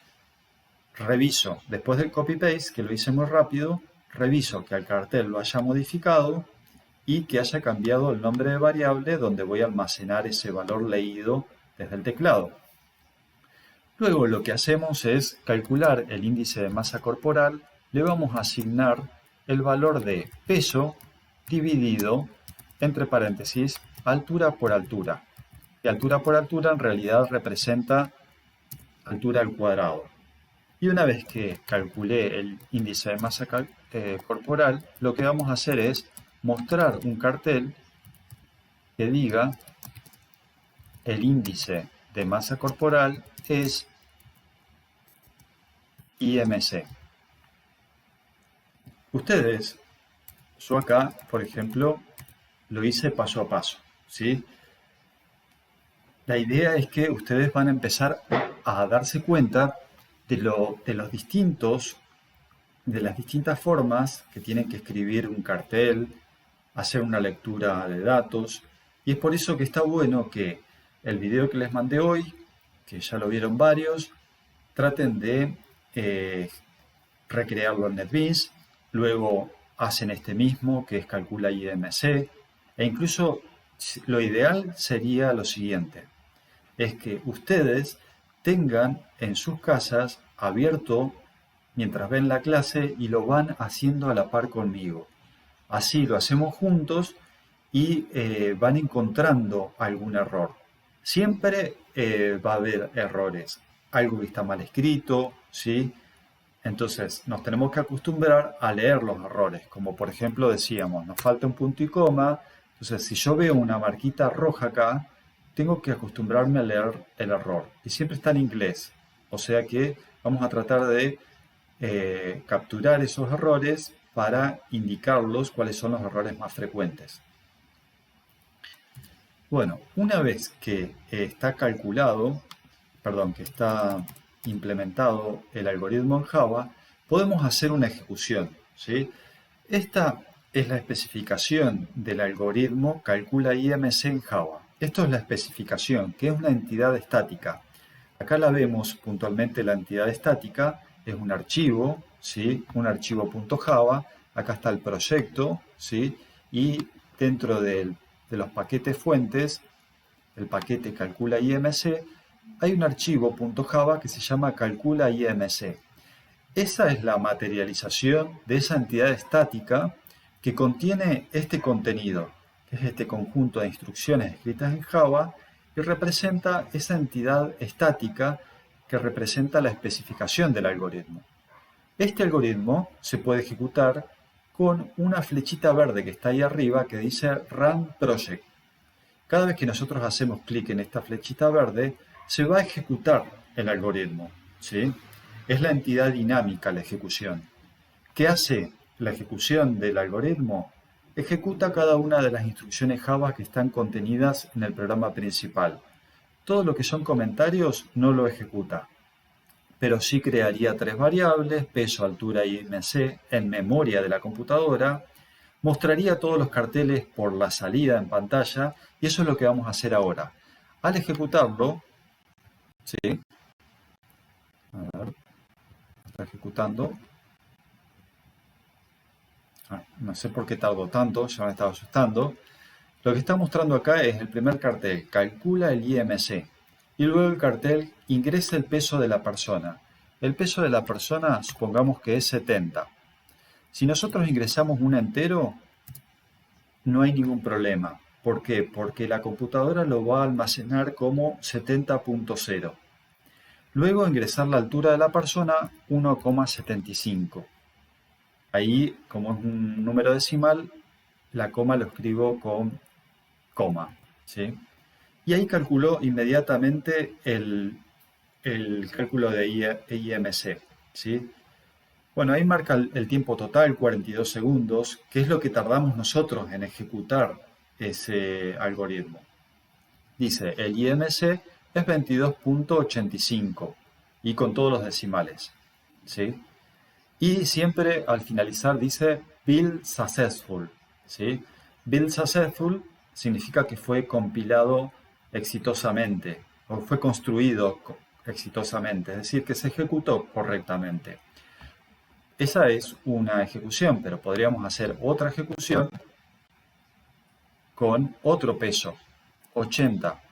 reviso, después del copy-paste, que lo hice muy rápido, reviso que el cartel lo haya modificado y que haya cambiado el nombre de variable donde voy a almacenar ese valor leído desde el teclado. Luego lo que hacemos es calcular el índice de masa corporal, le vamos a asignar el valor de peso dividido, entre paréntesis, altura por altura. Y altura por altura en realidad representa altura al cuadrado. Y una vez que calculé el índice de masa corporal, lo que vamos a hacer es mostrar un cartel que diga el índice de masa corporal es IMC. Ustedes, yo acá, por ejemplo, lo hice paso a paso, ¿sí? La idea es que ustedes van a empezar a darse cuenta de las distintas formas que tienen que escribir un cartel, hacer una lectura de datos, y es por eso que está bueno que el video que les mandé hoy, que ya lo vieron varios, traten de recrearlo en NetBeans, luego hacen este mismo que es calcula IMC, e incluso lo ideal sería lo siguiente, es que ustedes tengan en sus casas abierto mientras ven la clase y lo van haciendo a la par conmigo. Así lo hacemos juntos y van encontrando algún error. Siempre va a haber errores, algo que está mal escrito, ¿sí? Entonces nos tenemos que acostumbrar a leer los errores, como por ejemplo decíamos, nos falta un punto y coma, entonces si yo veo una marquita roja acá, tengo que acostumbrarme a leer el error. Y siempre está en inglés. O sea que vamos a tratar de capturar esos errores para indicarlos cuáles son los errores más frecuentes. Bueno, una vez que está calculado, perdón, que está implementado el algoritmo en Java, podemos hacer una ejecución, ¿sí? Esta es la especificación del algoritmo calcula IMC en Java. Esto es la especificación, que es una entidad estática. Acá la vemos puntualmente, la entidad estática es un archivo, ¿sí? Un archivo .java. Acá está el proyecto, ¿sí? Y dentro de los paquetes fuentes, el paquete calcula IMC, hay un archivo .java que se llama calcula IMC. Esa es la materialización de esa entidad estática que contiene este contenido, que es este conjunto de instrucciones escritas en Java, y representa esa entidad estática que representa la especificación del algoritmo. Este algoritmo se puede ejecutar con una flechita verde que está ahí arriba que dice Run Project. Cada vez que nosotros hacemos clic en esta flechita verde, se va a ejecutar el algoritmo, ¿sí? Es la entidad dinámica la ejecución. ¿Qué hace la ejecución del algoritmo? Ejecuta cada una de las instrucciones Java que están contenidas en el programa principal. Todo lo que son comentarios no lo ejecuta, pero sí crearía tres variables, peso, altura y IMC, en memoria de la computadora, mostraría todos los carteles por la salida en pantalla, y eso es lo que vamos a hacer ahora. Al ejecutarlo, ¿sí? A ver, está ejecutando. No sé por qué tardó tanto, ya me estaba asustando. Lo que está mostrando acá es el primer cartel, calcula el IMC. Y luego el cartel, ingresa el peso de la persona. El peso de la persona, supongamos que es 70. Si nosotros ingresamos un entero, no hay ningún problema. ¿Por qué? Porque la computadora lo va a almacenar como 70.0. Luego ingresar la altura de la persona, 1,75. Ahí, como es un número decimal, la coma lo escribo con coma, ¿sí? Y ahí calculó inmediatamente el cálculo de IMC, ¿sí? Bueno, ahí marca el tiempo total, 42 segundos, que es lo que tardamos nosotros en ejecutar ese algoritmo. Dice, el IMC es 22.85 y con todos los decimales, ¿sí? Y siempre al finalizar dice build successful, ¿sí? Build successful significa que fue compilado exitosamente o fue construido exitosamente, es decir, que se ejecutó correctamente. Esa es una ejecución, pero podríamos hacer otra ejecución con otro peso, 80.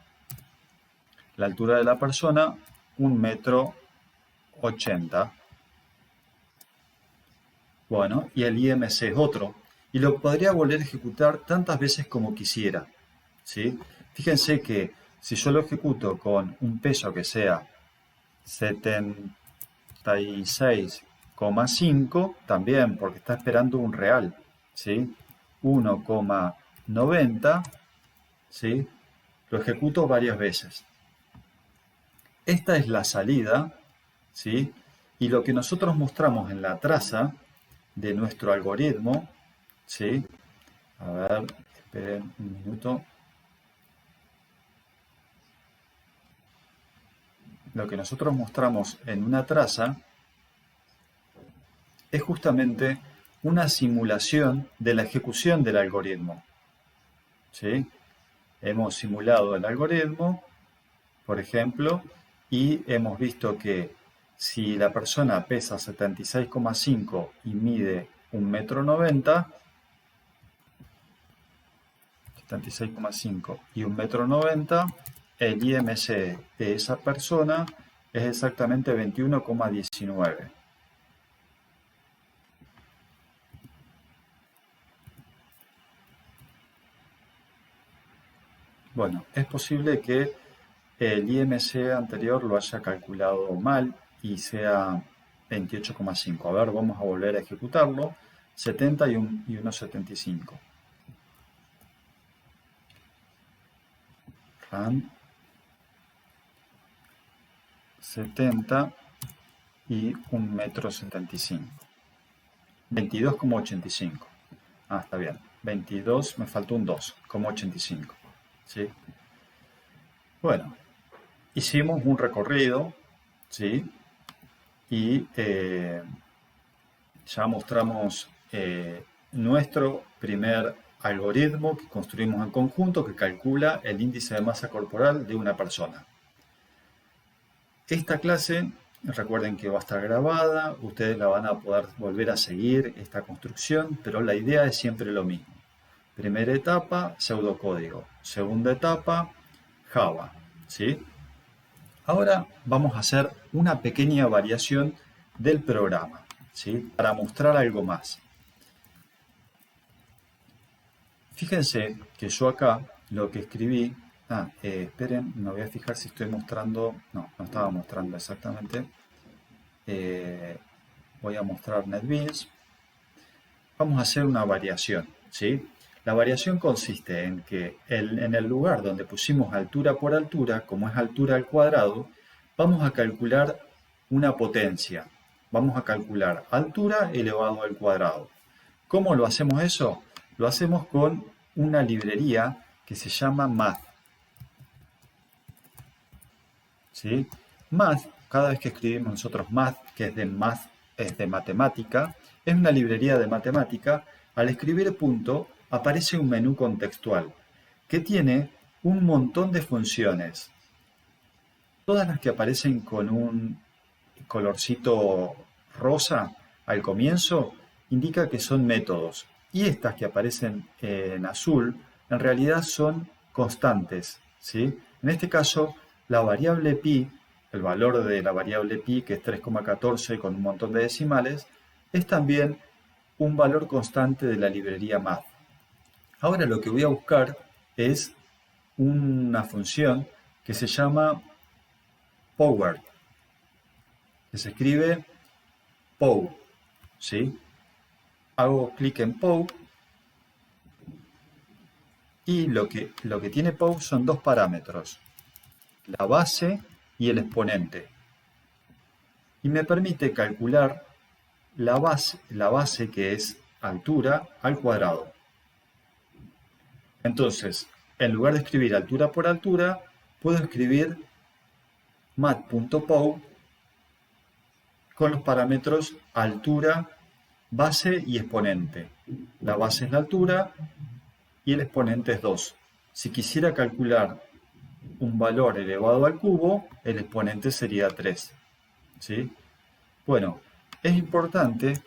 La altura de la persona, 1,80 m. Bueno, y el IMC es otro. Y lo podría volver a ejecutar tantas veces como quisiera, ¿sí? Fíjense que si yo lo ejecuto con un peso que sea 76,5, también, porque está esperando un real, ¿sí? 1,90, ¿sí? Lo ejecuto varias veces. Esta es la salida, ¿sí? Y lo que nosotros mostramos en la traza de nuestro algoritmo, ¿sí? A ver, esperen un minuto. Lo que nosotros mostramos en una traza es justamente una simulación de la ejecución del algoritmo, ¿sí? Hemos simulado el algoritmo, por ejemplo, y hemos visto que si la persona pesa 76,5 y mide 1,90 m, 76,5 y 1,90 m, el IMC de esa persona es exactamente 21,19. Bueno, es posible que el IMC anterior lo haya calculado mal y sea 28,5. A ver, vamos a volver a ejecutarlo. 70 y 1,75. RAM 70 y 1,75 m. 22,85. Ah, está bien. 22, me faltó un 2,85. ¿Sí? Bueno, hicimos un recorrido, ¿sí? Y ya mostramos nuestro primer algoritmo que construimos en conjunto que calcula el índice de masa corporal de una persona. Esta clase, recuerden que va a estar grabada, ustedes la van a poder volver a seguir esta construcción, pero la idea es siempre lo mismo. Primera etapa, pseudocódigo. Segunda etapa, Java, ¿sí? Ahora vamos a hacer una pequeña variación del programa, ¿sí? Para mostrar algo más. Fíjense que yo acá lo que escribí... esperen, me voy a fijar si estoy mostrando... No, no estaba mostrando exactamente. Voy a mostrar NetBeans. Vamos a hacer una variación, ¿sí? La variación consiste en que en el lugar donde pusimos altura por altura, como es altura al cuadrado, vamos a calcular una potencia. Vamos a calcular altura elevado al cuadrado. ¿Cómo lo hacemos eso? Lo hacemos con una librería que se llama Math. ¿Sí? Math, cada vez que escribimos nosotros Math, que es de matemática, es una librería de matemática. Al escribir punto, aparece un menú contextual que tiene un montón de funciones. Todas las que aparecen con un colorcito rosa al comienzo indica que son métodos. Y estas que aparecen en azul en realidad son constantes, ¿sí? En este caso, la variable pi, el valor de la variable pi, que es 3,14 con un montón de decimales, es también un valor constante de la librería Math. Ahora lo que voy a buscar es una función que se llama power, que se escribe pow, ¿sí? Hago clic en pow y lo que tiene pow son dos parámetros, la base y el exponente. Y me permite calcular la base que es altura al cuadrado. Entonces, en lugar de escribir altura por altura, puedo escribir mat.pow con los parámetros altura, base y exponente. La base es la altura y el exponente es 2. Si quisiera calcular un valor elevado al cubo, el exponente sería 3. ¿Sí? Bueno, es importante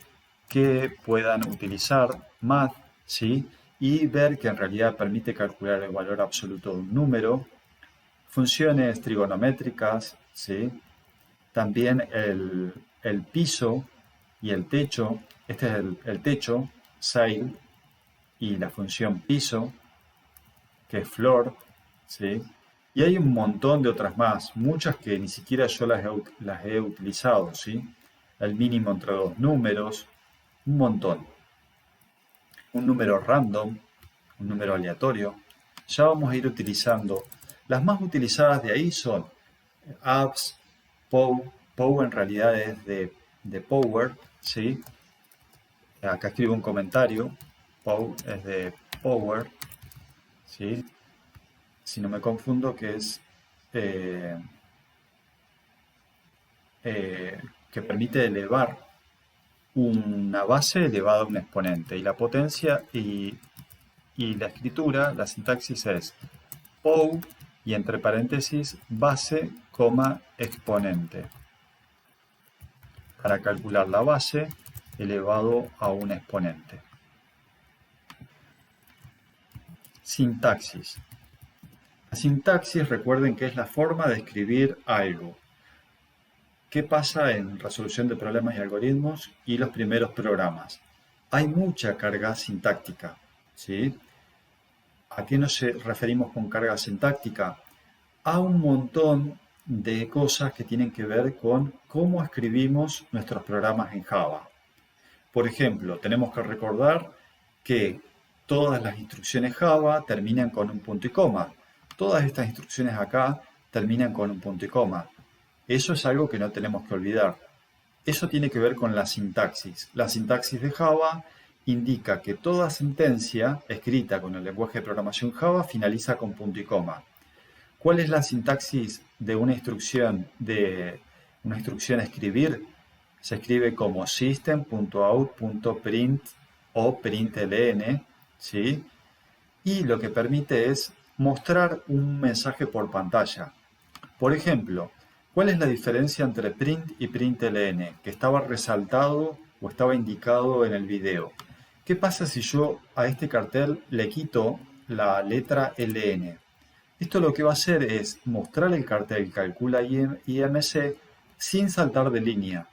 que puedan utilizar Math, ¿sí? Y ver que en realidad permite calcular el valor absoluto de un número, funciones trigonométricas, ¿sí? También el piso y el techo. Este es el techo, sail, y la función piso, que es floor, ¿sí? Y hay un montón de otras más, muchas que ni siquiera yo las he utilizado, ¿sí? El mínimo entre dos números, un montón. Un número random, un número aleatorio. Ya vamos a ir utilizando. Las más utilizadas de ahí son apps, pow. Pow en realidad es de power, ¿sí? Acá escribo un comentario. Pow es de power, ¿sí? Si no me confundo, que es que permite elevar una base elevada a un exponente. Y la potencia y la escritura, la sintaxis es pow y entre paréntesis base, exponente. Para calcular la base elevado a un exponente. Sintaxis. La sintaxis, recuerden que es la forma de escribir algo. ¿Qué pasa en resolución de problemas y algoritmos y los primeros programas? Hay mucha carga sintáctica, ¿sí? ¿A qué nos referimos con carga sintáctica? A un montón de cosas que tienen que ver con cómo escribimos nuestros programas en Java. Por ejemplo, tenemos que recordar que todas las instrucciones Java terminan con un punto y coma. todas estas instrucciones acá terminan con un punto y coma. Eso es algo que no tenemos que olvidar. Eso tiene que ver con la sintaxis. La sintaxis de Java indica que toda sentencia escrita con el lenguaje de programación Java finaliza con punto y coma. ¿Cuál es la sintaxis de una instrucción a escribir? Se escribe como system.out.print o println, ¿sí? Y lo que permite es mostrar un mensaje por pantalla. Por ejemplo, ¿cuál es la diferencia entre print y println? Que estaba resaltado o estaba indicado en el video. ¿Qué pasa si yo a este cartel le quito la letra ln? Esto lo que va a hacer es mostrar el cartel calcula IMC sin saltar de línea.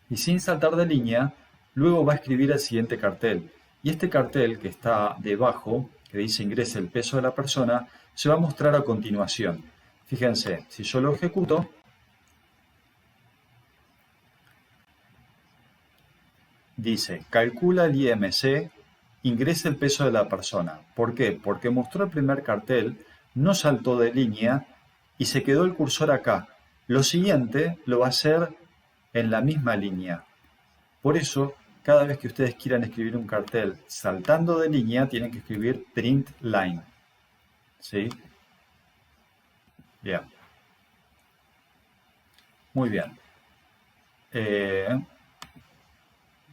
Y sin saltar de línea, luego va a escribir el siguiente cartel. Y este cartel que está debajo, que dice ingrese el peso de la persona, se va a mostrar a continuación. Fíjense, si yo lo ejecuto, dice calcula el IMC, ingrese el peso de la persona. ¿Por qué? Porque mostró el primer cartel, no saltó de línea y se quedó el cursor acá. Lo siguiente lo va a hacer en la misma línea. Por eso, cada vez que ustedes quieran escribir un cartel saltando de línea, tienen que escribir print line. ¿Sí? Bien. Muy bien.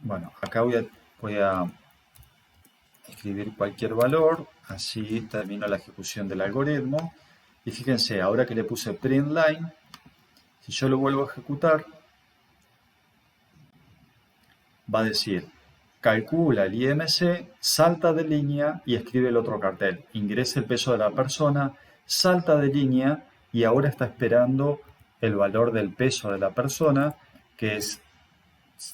Bueno, acá voy a escribir cualquier valor, así termino la ejecución del algoritmo. Y fíjense, ahora que le puse print line, si yo lo vuelvo a ejecutar, va a decir, calcula el IMC, salta de línea y escribe el otro cartel. Ingresa el peso de la persona, salta de línea y ahora está esperando el valor del peso de la persona, que es,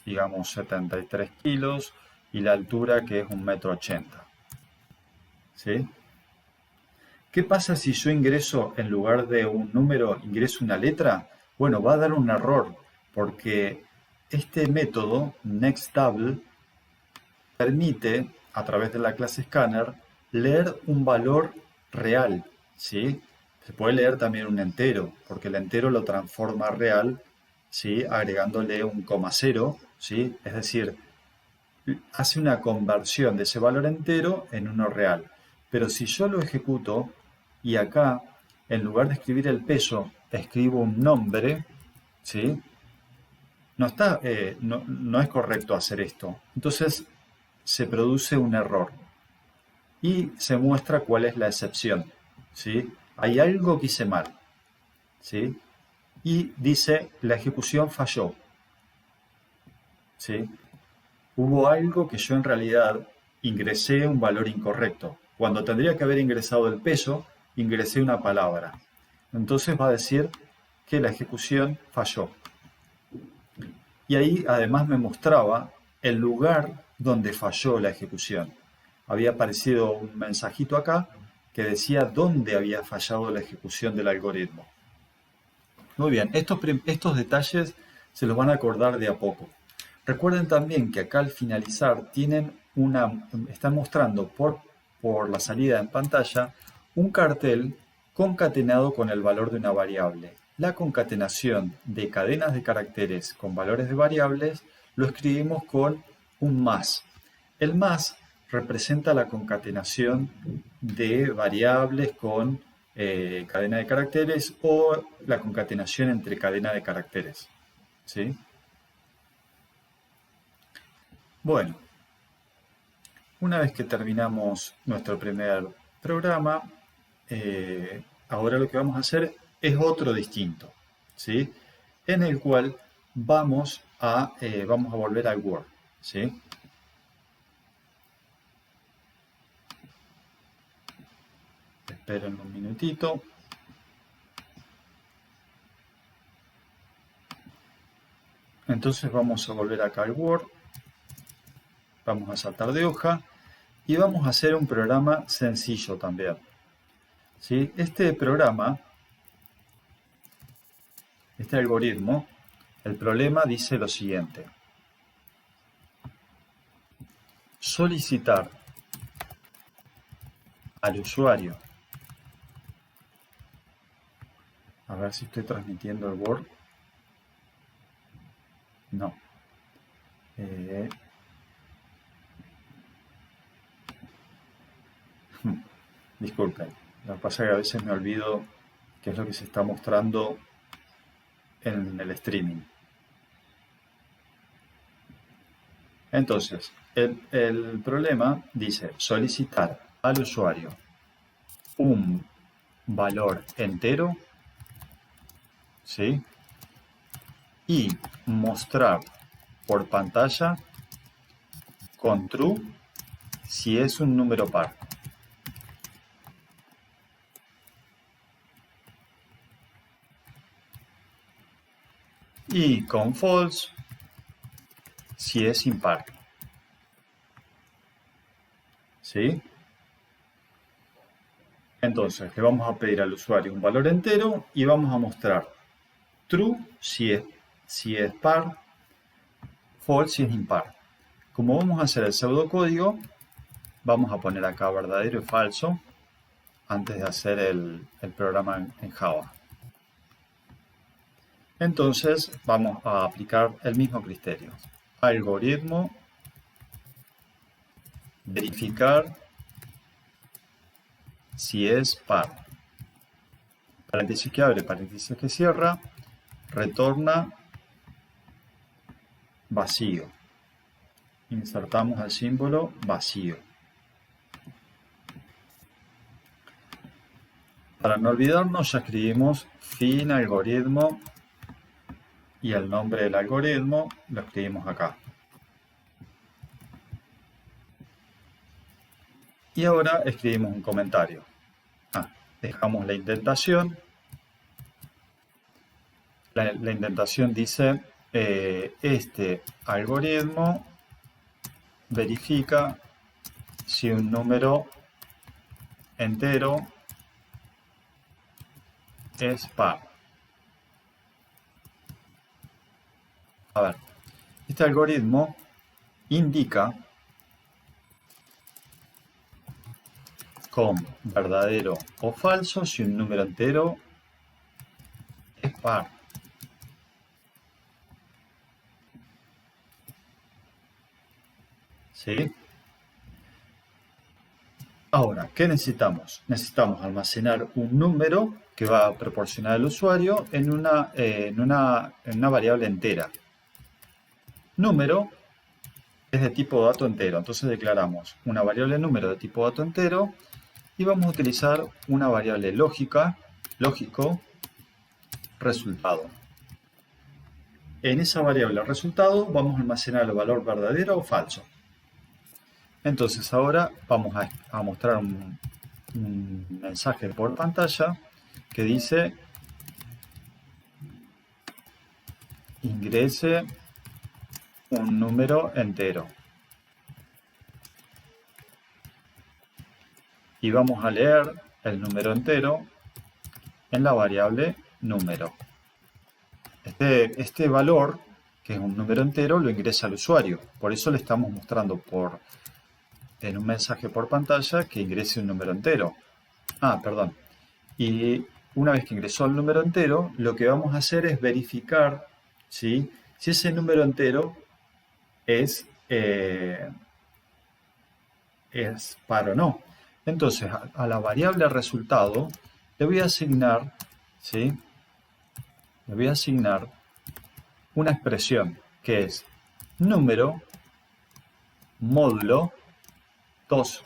digamos, 73 kilos, y la altura, que es 1,80 m. ¿Sí? ¿Qué pasa si yo ingreso, en lugar de un número, ingreso una letra? Bueno, va a dar un error, porque este método, nextDouble, permite, a través de la clase scanner, leer un valor real, ¿sí? Se puede leer también un entero, porque el entero lo transforma a real, ¿sí? Agregándole un coma cero, ¿sí? Es decir, hace una conversión de ese valor entero en uno real. Pero si yo lo ejecuto y acá, en lugar de escribir el peso, escribo un nombre, ¿sí? No es correcto hacer esto. Entonces se produce un error y se muestra cuál es la excepción, ¿sí? Hay algo que hice mal, ¿sí? Y dice la ejecución falló, ¿sí? Hubo algo que yo en realidad ingresé un valor incorrecto. Cuando tendría que haber ingresado el peso, ingresé una palabra. Entonces va a decir que la ejecución falló. Y ahí además me mostraba el lugar donde falló la ejecución. Había aparecido un mensajito acá que decía dónde había fallado la ejecución del algoritmo. Muy bien, estos detalles se los van a acordar de a poco. Recuerden también que acá al finalizar están mostrando por la salida en pantalla un cartel concatenado con el valor de una variable. La concatenación de cadenas de caracteres con valores de variables lo escribimos con un más. El más representa la concatenación de variables con cadena de caracteres o la concatenación entre cadena de caracteres. ¿Sí? Bueno, una vez que terminamos nuestro primer programa, ahora lo que vamos a hacer es otro distinto, ¿sí? En el cual vamos a volver al Word, ¿sí? Esperen un minutito. Entonces vamos a volver acá al Word. Vamos a saltar de hoja y vamos a hacer un programa sencillo también, ¿sí? Este programa, este algoritmo, el problema dice lo siguiente. Solicitar al usuario ver si estoy transmitiendo el Word. No. Disculpen. Lo que pasa es que a veces me olvido qué es lo que se está mostrando en el streaming. Entonces, el problema dice solicitar al usuario un valor entero, ¿sí? Y mostrar por pantalla con true si es un número par. Y con false si es impar. ¿Sí? Entonces le vamos a pedir al usuario un valor entero y vamos a mostrar true si es par, false si es impar. Como vamos a hacer el pseudocódigo, vamos a poner acá verdadero y falso antes de hacer el programa en Java. Entonces vamos a aplicar el mismo criterio. Algoritmo, verificar si es par. Paréntesis que abre, paréntesis que cierra, retorna vacío. Insertamos el símbolo vacío. Para no olvidarnos, ya escribimos fin algoritmo y el nombre del algoritmo lo escribimos acá. Y ahora escribimos un comentario. Dejamos la indentación. La indentación dice, este algoritmo verifica si un número entero es par. A ver, este algoritmo indica con verdadero o falso si un número entero es par. ¿Sí? Ahora, ¿qué necesitamos? Necesitamos almacenar un número que va a proporcionar al usuario en una variable entera. Número es de tipo dato entero, entonces declaramos una variable número de tipo dato entero y vamos a utilizar una variable lógico, resultado. En esa variable resultado vamos a almacenar el valor verdadero o falso. Entonces ahora vamos a mostrar un mensaje por pantalla que dice ingrese un número entero. Y vamos a leer el número entero en la variable número. Este valor, que es un número entero, lo ingresa al usuario. Por eso le estamos mostrando en un mensaje por pantalla que ingrese un número entero. Perdón. Y una vez que ingresó el número entero, lo que vamos a hacer es verificar, ¿sí?, si ese número entero es par o no. Entonces, a la variable resultado le voy a asignar, ¿sí?, le voy a asignar una expresión que es número módulo 2.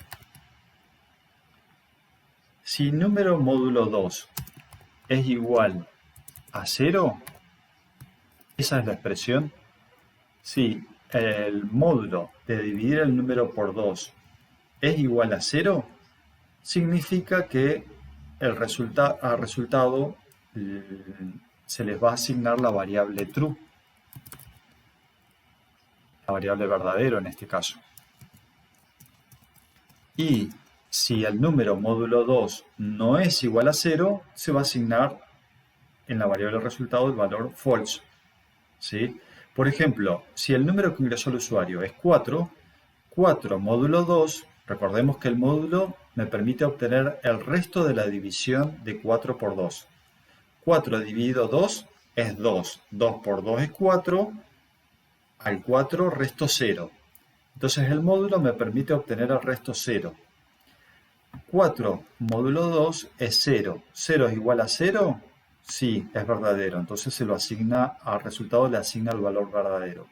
Si número módulo 2 es igual a 0, esa es la expresión. Si el módulo de dividir el número por 2 es igual a 0, significa que al resultado se les va a asignar la variable true, la variable verdadero en este caso. Y si el número módulo 2 no es igual a 0, se va a asignar en la variable resultado el valor false. ¿Sí? Por ejemplo, si el número que ingresó el usuario es 4, 4 módulo 2, recordemos que el módulo me permite obtener el resto de la división de 4 por 2. 4 dividido 2 es 2. 2 por 2 es 4. Al 4 resto 0. Entonces el módulo me permite obtener el resto 0. 4 módulo 2 es 0. ¿0 es igual a 0? Sí, es verdadero. Entonces se lo asigna al resultado, le asigna el valor verdadero.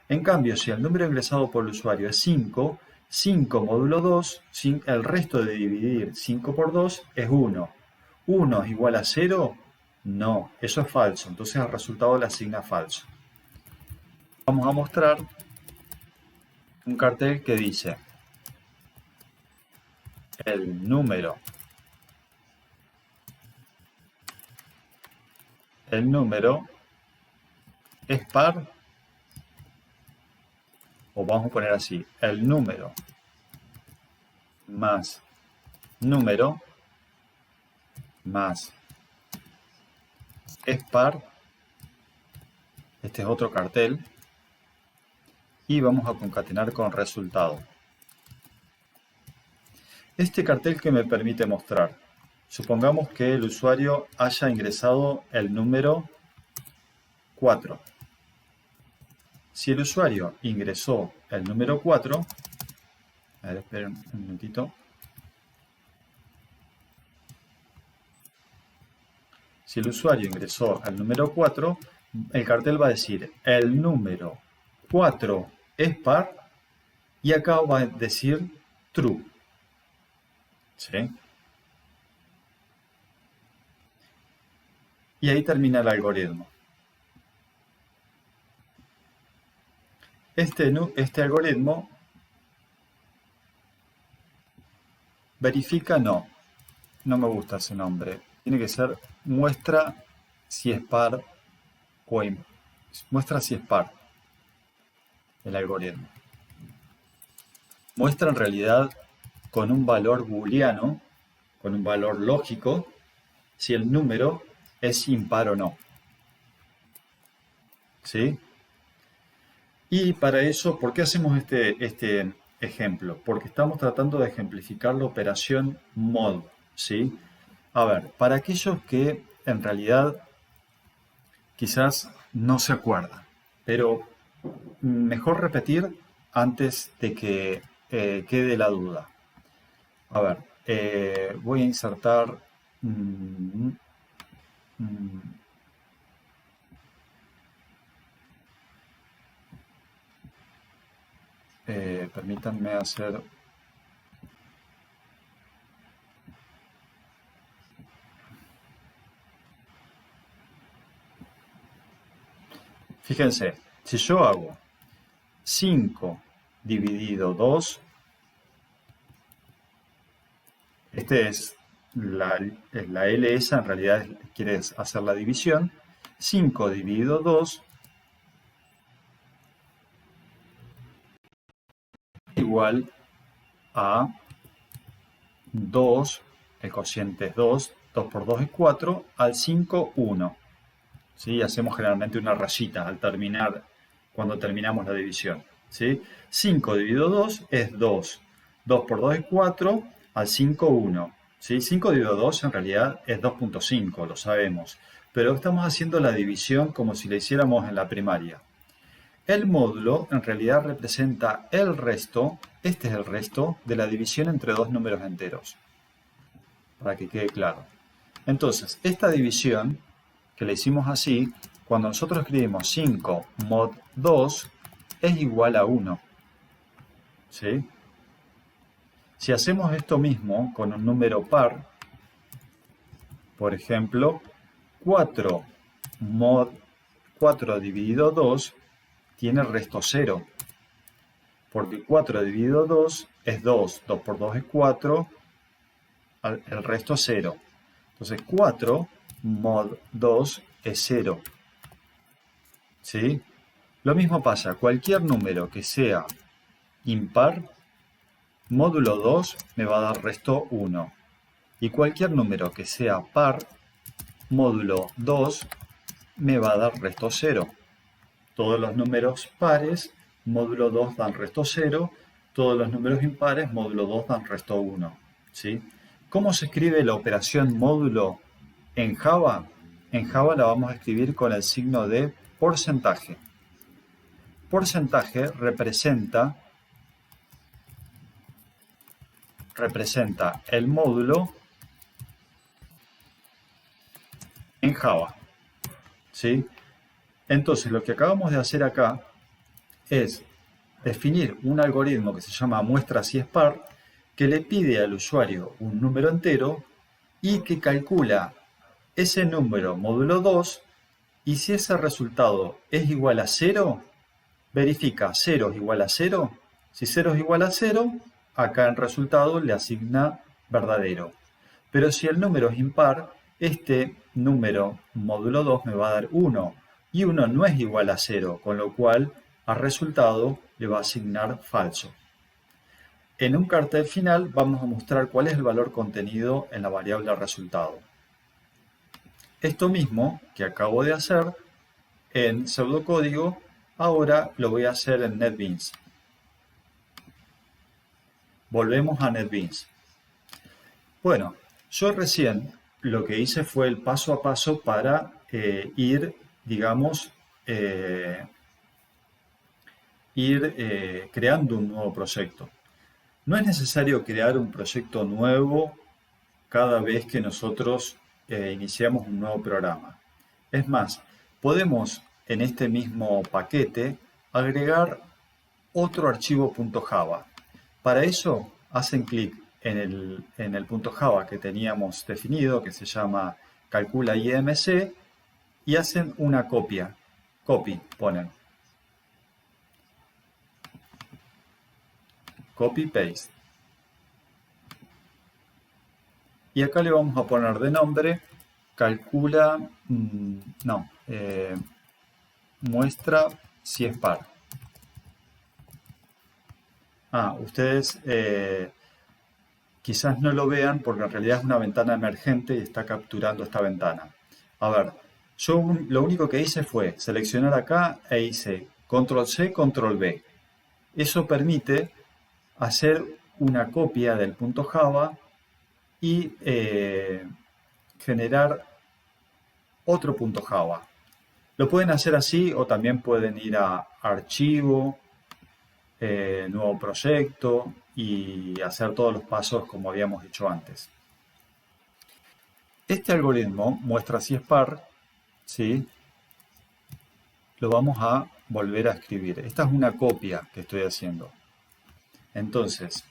En cambio, si el número ingresado por el usuario es 5, 5 módulo 2, el resto de dividir 5 por 2 es 1. ¿1 es igual a 0? No, eso es falso. Entonces al resultado le asigna falso. Vamos a mostrar un cartel que dice el número es par, o vamos a poner así, el número más número más es par. Este es otro cartel y vamos a concatenar con resultado. Este cartel que me permite mostrar, supongamos que el usuario haya ingresado el número 4. Si el usuario ingresó el número 4, a ver, esperen un minutito. Si el usuario ingresó el número 4, el cartel va a decir el número 4 es par y acá va a decir true. ¿Sí? Y ahí termina el algoritmo. Este algoritmo verifica no me gusta ese nombre. Tiene que ser muestra si es par o muestra si es par el algoritmo. Muestra en realidad con un valor booleano, con un valor lógico, si el número es impar o no. ¿Sí? Y para eso, ¿por qué hacemos este ejemplo? Porque estamos tratando de ejemplificar la operación mod. ¿Sí? A ver, para aquellos que en realidad quizás no se acuerdan, pero mejor repetir antes de que quede la duda. A ver, voy a insertar permítanme hacer fíjense, si yo hago 5 dividido 2, este es la LS, en realidad quiere hacer la división. 5 dividido 2 igual a 2, el cociente es 2, 2 por 2 es 4, al 5, 1. ¿Sí? Hacemos generalmente una rayita al terminar, cuando terminamos la división. ¿Sí? 5 dividido 2 es 2, 2 por 2 es 4, al 5, 1. ¿Sí? 5 dividido 2 en realidad es 2.5, lo sabemos, pero estamos haciendo la división como si la hiciéramos en la primaria. El módulo en realidad representa el resto, este es el resto de la división entre dos números enteros, para que quede claro. Entonces, esta división, que la hicimos así, cuando nosotros escribimos 5 mod 2, es igual a 1. ¿Sí? Si hacemos esto mismo con un número par, por ejemplo, 4 mod 4 dividido 2 tiene resto 0. Porque 4 dividido 2 es 2. 2 por 2 es 4. El resto es 0. Entonces 4 mod 2 es 0. ¿Sí? Lo mismo pasa. Cualquier número que sea impar, módulo 2 me va a dar resto 1. Y cualquier número que sea par, módulo 2 me va a dar resto 0. Todos los números pares, módulo 2 dan resto 0. Todos los números impares, módulo 2 dan resto 1. ¿Sí? ¿Cómo se escribe la operación módulo en Java? en Java la vamos a escribir con el signo de porcentaje. Porcentaje representa el módulo en Java, ¿sí? Entonces, lo que acabamos de hacer acá es definir un algoritmo que se llama muestra si es par, que le pide al usuario un número entero y que calcula ese número módulo 2, y si ese resultado es igual a 0, verifica 0 es igual a 0. Si 0 es igual a 0, acá en resultado le asigna verdadero. Pero si el número es impar, este número módulo 2 me va a dar 1. Y 1 no es igual a 0, con lo cual al resultado le va a asignar falso. En un cartel final vamos a mostrar cuál es el valor contenido en la variable resultado. Esto mismo que acabo de hacer en pseudocódigo, ahora lo voy a hacer en NetBeans. Volvemos a NetBeans. Bueno, yo recién lo que hice fue el paso a paso para ir, digamos, creando un nuevo proyecto. No es necesario crear un proyecto nuevo cada vez que nosotros iniciamos un nuevo programa. Es más, podemos en este mismo paquete agregar otro archivo .java. Para eso hacen clic en el .java que teníamos definido, que se llama calcula IMC, y hacen una copia. Copy, ponen. Copy, paste. Y acá le vamos a poner de nombre calcula, muestra si es par. Ustedes quizás no lo vean porque en realidad es una ventana emergente y está capturando esta ventana. A ver, yo lo único que hice fue seleccionar acá e hice control C, control V. Eso permite hacer una copia del .java y generar otro .java. Lo pueden hacer así o también pueden ir a archivo, nuevo proyecto y hacer todos los pasos como habíamos hecho antes. Este algoritmo muestra si es par, ¿sí? Lo vamos a volver a escribir. Esta es una copia que estoy haciendo. Entonces,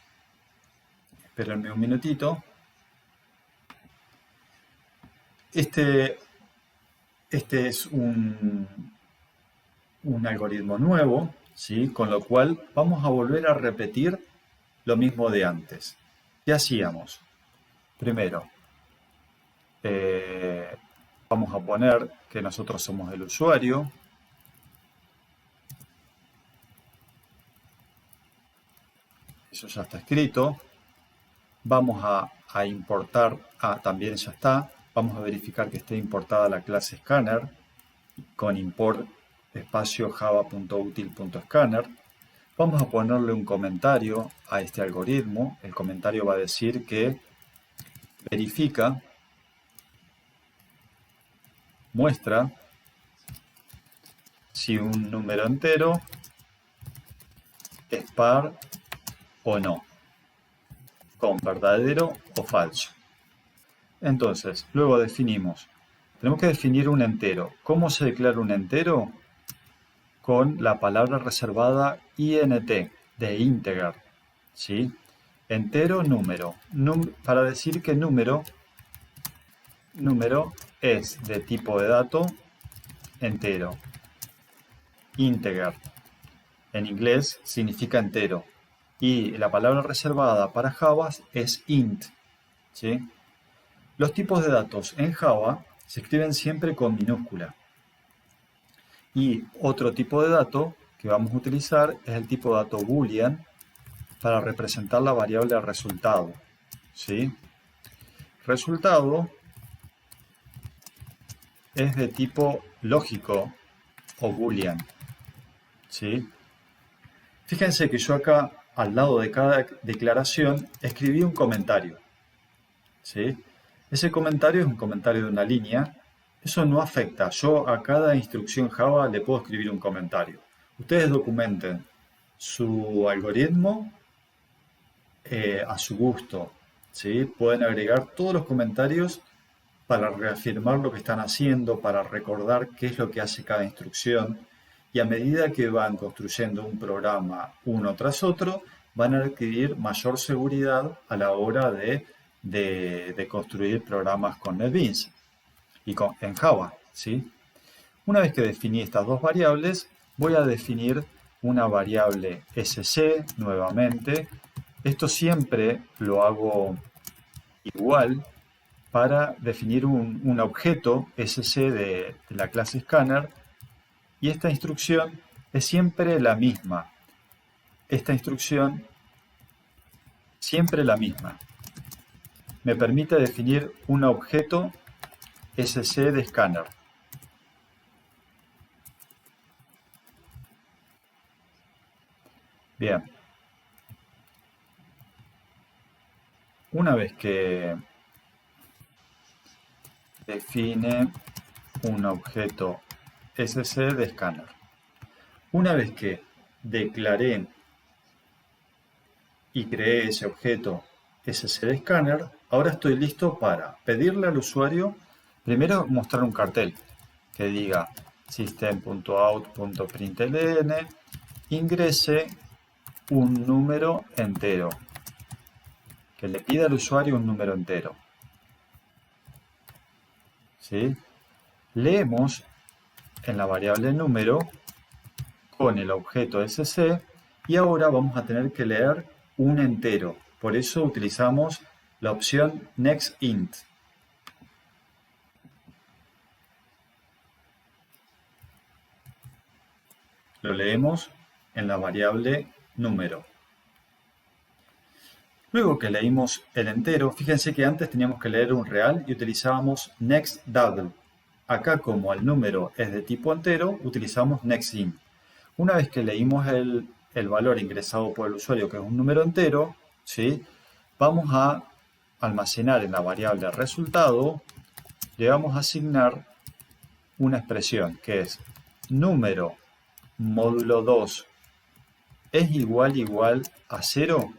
espérenme un minutito. Este es un algoritmo nuevo, ¿sí? Con lo cual vamos a volver a repetir lo mismo de antes. ¿Qué hacíamos? Primero, vamos a poner que nosotros somos el usuario. Eso ya está escrito. Vamos a importar, también ya está. Vamos a verificar que esté importada la clase scanner con import espacio java.util.scanner. Vamos a ponerle un comentario a este algoritmo. El comentario va a decir que verifica, muestra si un número entero es par o no, con verdadero o falso. Entonces, luego tenemos que definir un entero. ¿Cómo se declara un entero? Con la palabra reservada int, de integer, ¿sí? Entero, número. Para decir que número es de tipo de dato entero. Integer, en inglés, significa entero. Y la palabra reservada para Java es int, ¿sí? Los tipos de datos en Java se escriben siempre con minúscula. Y otro tipo de dato que vamos a utilizar es el tipo de dato boolean para representar la variable resultado, ¿sí? Resultado es de tipo lógico o boolean, ¿sí? Fíjense que yo acá, al lado de cada declaración, escribí un comentario, ¿sí? Ese comentario es un comentario de una línea Eso no afecta. Yo a cada instrucción Java le puedo escribir un comentario. Ustedes documenten su algoritmo a su gusto, ¿sí? Pueden agregar todos los comentarios para reafirmar lo que están haciendo, para recordar qué es lo que hace cada instrucción. Y a medida que van construyendo un programa uno tras otro, van a adquirir mayor seguridad a la hora de construir programas con NetBeans en Java, ¿sí? Una vez que definí estas dos variables, voy a definir una variable sc nuevamente. Esto siempre lo hago igual para definir un objeto sc de la clase scanner, y esta instrucción es siempre la misma. Esta instrucción siempre la misma. Me permite definir un objeto sc de scanner. Bien. Una vez que define un objeto sc de scanner, una vez que declaré y creé ese objeto sc de scanner, ahora estoy listo para pedirle al usuario primero mostrar un cartel que diga system.out.println, ingrese un número entero, que le pida al usuario un número entero. ¿Sí? Leemos en la variable número con el objeto sc y ahora vamos a tener que leer un entero. Por eso utilizamos la opción nextInt. Lo leemos en la variable número. Luego que leímos el entero, fíjense que antes teníamos que leer un real y utilizábamos nextDouble. Acá, como el número es de tipo entero, utilizamos nextInt. Una vez que leímos el valor ingresado por el usuario, que es un número entero, ¿sí? Vamos a almacenar en la variable resultado, le vamos a asignar una expresión que es número módulo 2 es igual a 0.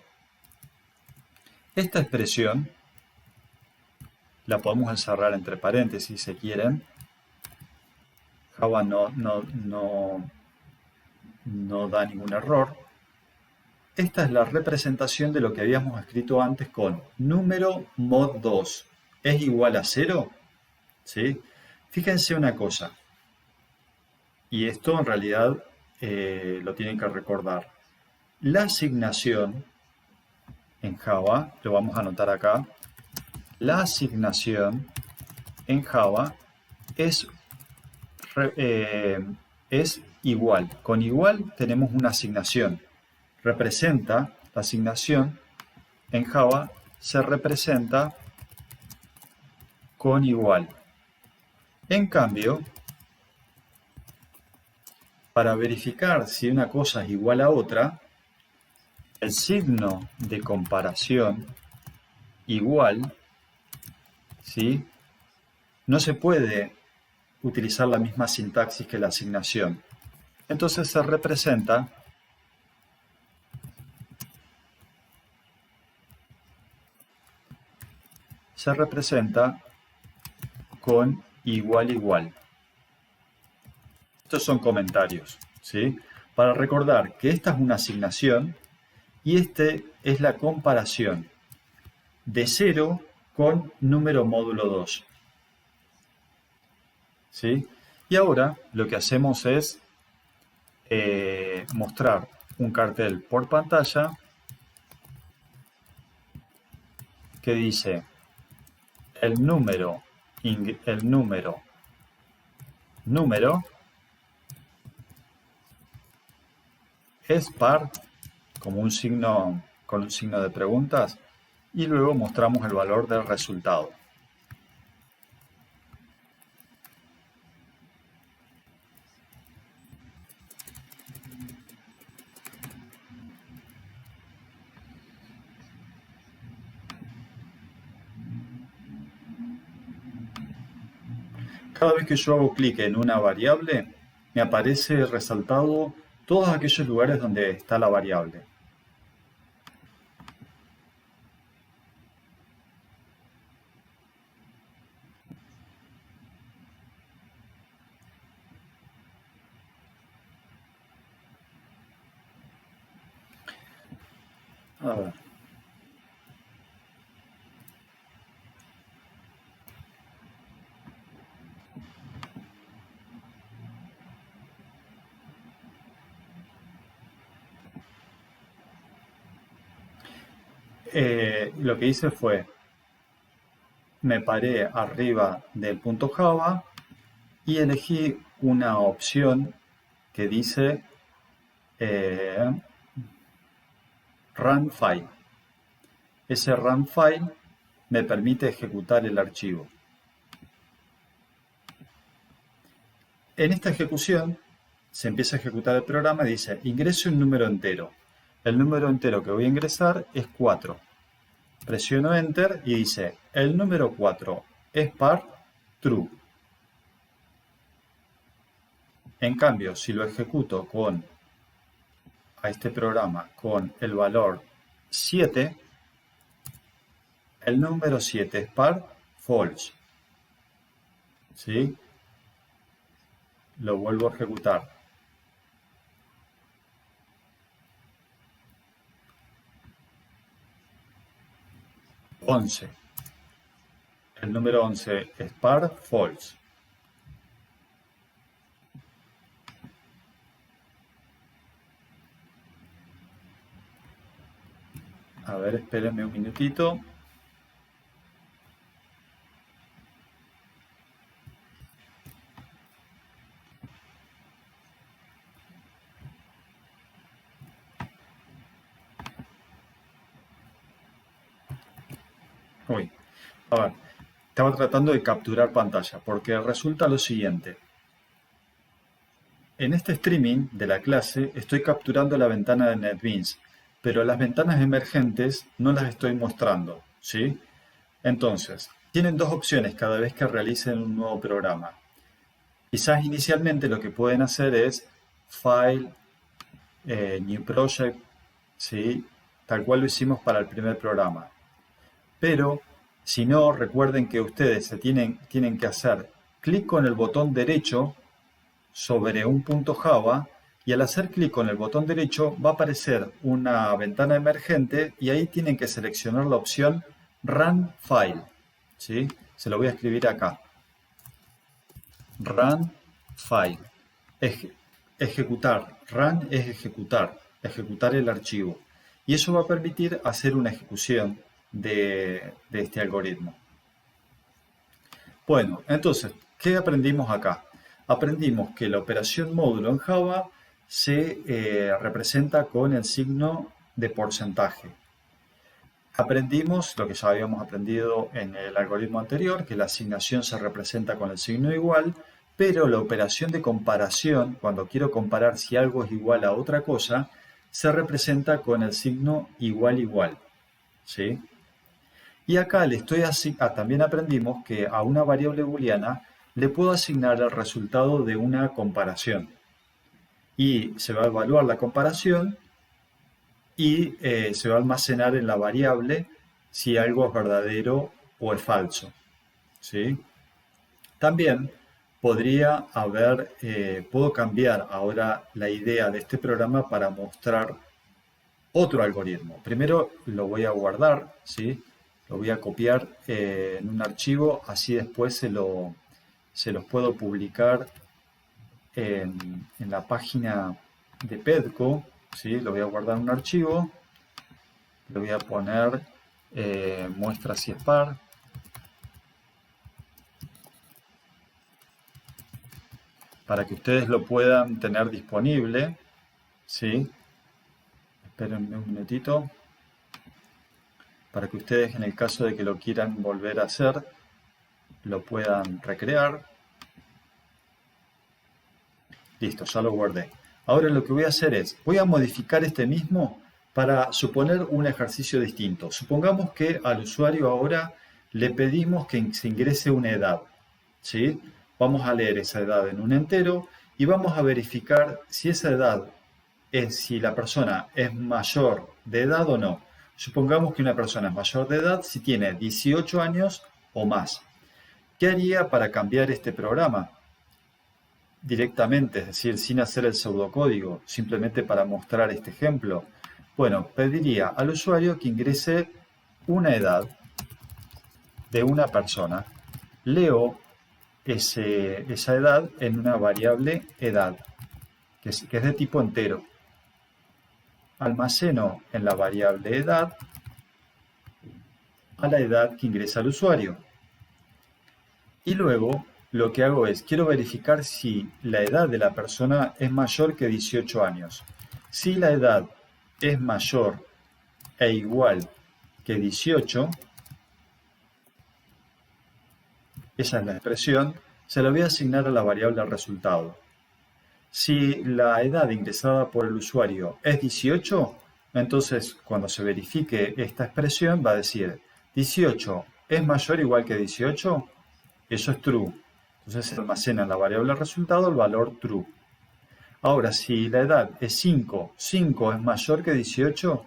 Esta expresión la podemos encerrar entre paréntesis si quieren. Java no da ningún error. Esta es la representación de lo que habíamos escrito antes con número mod 2 es igual a 0. ¿Sí? Fíjense una cosa, y esto en realidad lo tienen que recordar. La asignación en Java, lo vamos a anotar acá, la asignación en Java es igual. Con igual tenemos una asignación. Representa, la asignación en Java se representa con igual. En cambio, para verificar si una cosa es igual a otra, el signo de comparación igual, ¿sí? No se puede utilizar la misma sintaxis que la asignación. Entonces se representa con igual. Estos son comentarios, ¿sí? Para recordar que esta es una asignación y este es la comparación de 0 con número módulo 2. ¿Sí? Y ahora lo que hacemos es mostrar un cartel por pantalla que dice el número es par, como un signo, con un signo de preguntas, y luego mostramos el valor del resultado. Cada vez que yo hago clic en una variable, me aparece resaltado todos aquellos lugares donde está la variable. A ver. Lo que hice fue, me paré arriba del punto Java y elegí una opción que dice Run File. Ese Run File me permite ejecutar el archivo. En esta ejecución se empieza a ejecutar el programa y dice ingrese un número entero. El número entero que voy a ingresar es 4. Presiono Enter y dice el número 4 es par true. En cambio, si lo ejecuto a este programa con el valor 7, el número 7 es par false. ¿Sí? Lo vuelvo a ejecutar. El número 11 es par false. A ver, espérenme un minutito. Uy, a ver, estaba tratando de capturar pantalla porque resulta lo siguiente. En este streaming de la clase estoy capturando la ventana de NetBeans, pero las ventanas emergentes no las estoy mostrando, ¿sí? Entonces, tienen dos opciones cada vez que realicen un nuevo programa. Quizás inicialmente lo que pueden hacer es File, New Project, ¿sí? Tal cual lo hicimos para el primer programa. Pero, si no, recuerden que ustedes tienen que hacer clic con el botón derecho sobre un punto Java y al hacer clic con el botón derecho va a aparecer una ventana emergente y ahí tienen que seleccionar la opción Run File. ¿Sí? Se lo voy a escribir acá. Run File. Ejecutar. Run es ejecutar el archivo. Y eso va a permitir hacer una ejecución de este algoritmo. Bueno, entonces, ¿qué aprendimos acá? Aprendimos que la operación módulo en Java se representa con el signo de porcentaje. Aprendimos lo que ya habíamos aprendido en el algoritmo anterior, que la asignación se representa con el signo igual, pero la operación de comparación, cuando quiero comparar si algo es igual a otra cosa, se representa con el signo igual igual. ¿Sí? Y acá también aprendimos que a una variable booleana le puedo asignar el resultado de una comparación. Y se va a evaluar la comparación y se va a almacenar en la variable si algo es verdadero o es falso. ¿Sí? También puedo cambiar ahora la idea de este programa para mostrar otro algoritmo. Primero lo voy a guardar, ¿sí? Lo voy a copiar en un archivo, así después se los puedo publicar en la página de Pedco, ¿sí? Lo voy a guardar en un archivo, le voy a poner muestra si es par, para que ustedes lo puedan tener disponible, ¿sí? Espérenme un minutito, para que ustedes en el caso de que lo quieran volver a hacer, lo puedan recrear. Listo, ya lo guardé. Ahora lo que voy a hacer es, voy a modificar este mismo para suponer un ejercicio distinto. Supongamos que al usuario ahora le pedimos que se ingrese una edad, ¿sí? Vamos a leer esa edad en un entero y vamos a verificar si esa edad si la persona es mayor de edad o no. Supongamos que una persona es mayor de edad si tiene 18 años o más. ¿Qué haría para cambiar este programa? Directamente, es decir, sin hacer el pseudocódigo, simplemente para mostrar este ejemplo. Bueno, pediría al usuario que ingrese una edad de una persona. Leo esa edad en una variable edad, que es de tipo entero. Almaceno en la variable edad a la edad que ingresa el usuario. Y luego lo que hago es, quiero verificar si la edad de la persona es mayor que 18 años. Si la edad es mayor e igual que 18, esa es la expresión, se la voy a asignar a la variable resultado. Si la edad ingresada por el usuario es 18, entonces cuando se verifique esta expresión va a decir 18 es mayor o igual que 18, eso es true. Entonces se almacena en la variable resultado el valor true. Ahora, si la edad es 5, 5 es mayor que 18,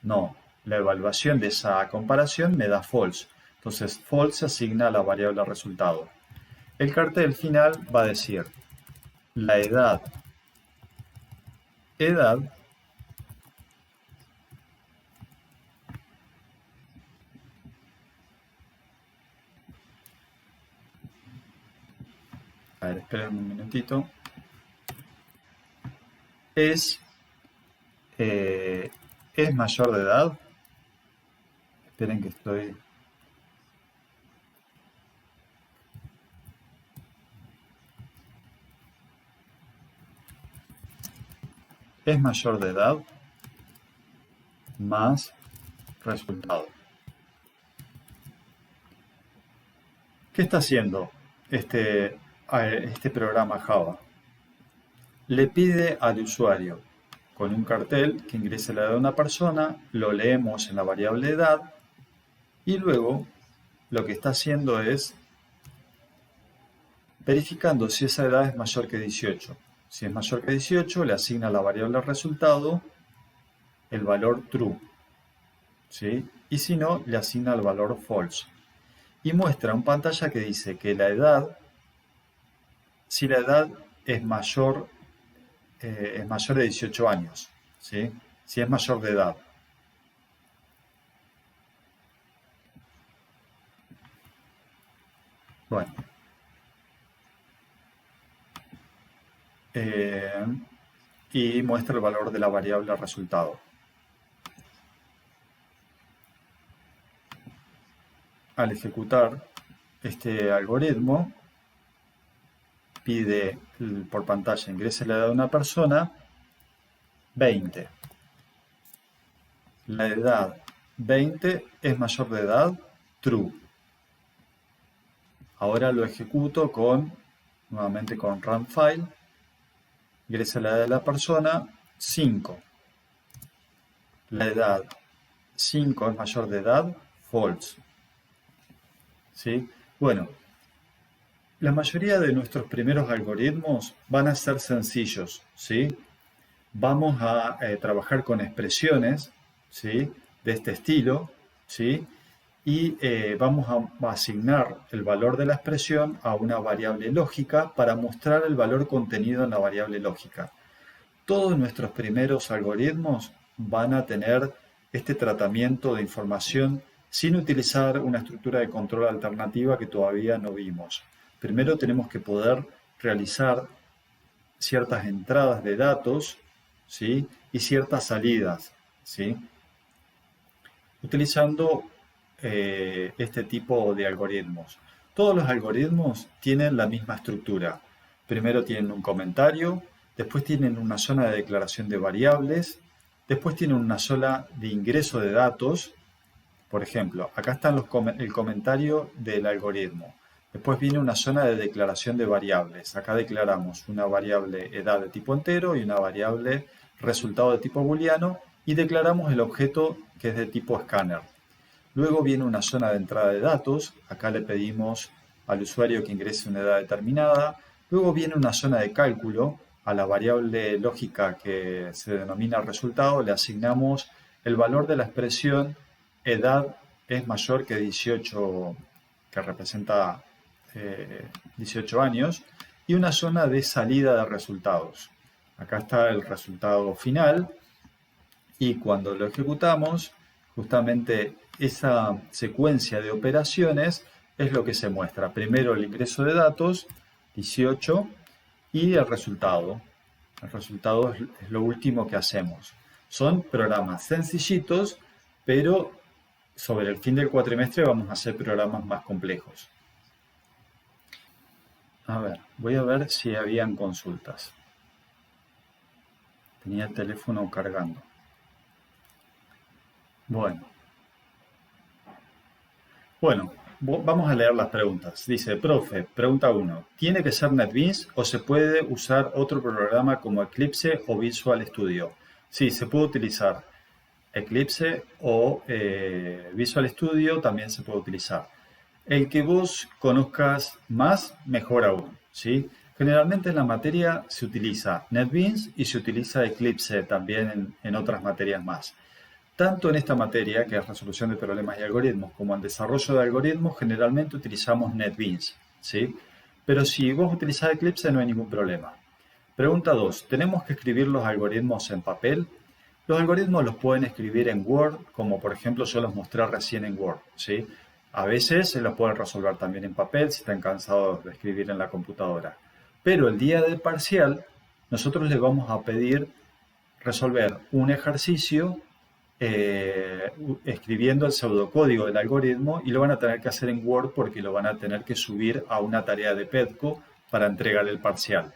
no. La evaluación de esa comparación me da false. Entonces false se asigna a la variable resultado. El cartel final va a decir la edad a ver, esperen un minutito, es mayor de edad. Esperen que estoy... Es mayor de edad más resultado. ¿Qué está haciendo este programa Java? Le pide al usuario con un cartel que ingrese la edad de una persona, lo leemos en la variable edad y luego lo que está haciendo es verificando si esa edad es mayor que 18. Si es mayor que 18, le asigna a la variable resultado el valor true, ¿sí? Y si no, le asigna el valor false. Y muestra en pantalla que dice que la edad, si la edad es mayor de 18 años, ¿sí? Si es mayor de edad. Bueno. Y muestra el valor de la variable resultado. Al ejecutar este algoritmo, pide por pantalla ingrese la edad de una persona, 20. La edad 20 es mayor de edad, true. Ahora lo ejecuto nuevamente con run file, ingresa la edad de la persona, 5. La edad 5 es mayor de edad, false. ¿Sí? Bueno, la mayoría de nuestros primeros algoritmos van a ser sencillos, ¿sí? Vamos a trabajar con expresiones, ¿sí? De este estilo, ¿sí? Y vamos a asignar el valor de la expresión a una variable lógica para mostrar el valor contenido en la variable lógica. Todos nuestros primeros algoritmos van a tener este tratamiento de información sin utilizar una estructura de control alternativa que todavía no vimos. Primero tenemos que poder realizar ciertas entradas de datos, ¿sí? Y ciertas salidas, ¿sí? Utilizando este tipo de algoritmos. Todos los algoritmos tienen la misma estructura. Primero tienen un comentario, después tienen una zona de declaración de variables, después tienen una zona de ingreso de datos. Por ejemplo, acá está el comentario del algoritmo. Después viene una zona de declaración de variables. Acá declaramos una variable edad de tipo entero y una variable resultado de tipo booleano y declaramos el objeto que es de tipo scanner. Luego viene una zona de entrada de datos. Acá le pedimos al usuario que ingrese una edad determinada. Luego viene una zona de cálculo. A la variable lógica que se denomina resultado le asignamos el valor de la expresión edad es mayor que 18, que representa 18 años, y una zona de salida de resultados. Acá está el resultado final y cuando lo ejecutamos, justamente esa secuencia de operaciones es lo que se muestra. Primero el ingreso de datos, 18, y el resultado. El resultado es lo último que hacemos. Son programas sencillitos, pero sobre el fin del cuatrimestre vamos a hacer programas más complejos. A ver, voy a ver si habían consultas. Tenía el teléfono cargando. Bueno, vamos a leer las preguntas. Dice, profe, pregunta 1. ¿Tiene que ser NetBeans o se puede usar otro programa como Eclipse o Visual Studio? Sí, se puede utilizar Eclipse o Visual Studio también se puede utilizar. El que vos conozcas más, mejor aún, ¿sí? Generalmente en la materia se utiliza NetBeans y se utiliza Eclipse también en otras materias más. Tanto en esta materia, que es resolución de problemas y algoritmos, como en desarrollo de algoritmos, generalmente utilizamos NetBeans, ¿sí? Pero si vos utilizás Eclipse no hay ningún problema. Pregunta 2. ¿Tenemos que escribir los algoritmos en papel? Los algoritmos los pueden escribir en Word, como por ejemplo yo los mostré recién en Word, ¿sí? A veces se los pueden resolver también en papel si están cansados de escribir en la computadora. Pero el día del parcial, nosotros les vamos a pedir resolver un ejercicio escribiendo el pseudocódigo del algoritmo y lo van a tener que hacer en Word porque lo van a tener que subir a una tarea de PEDCO para entregar el parcial.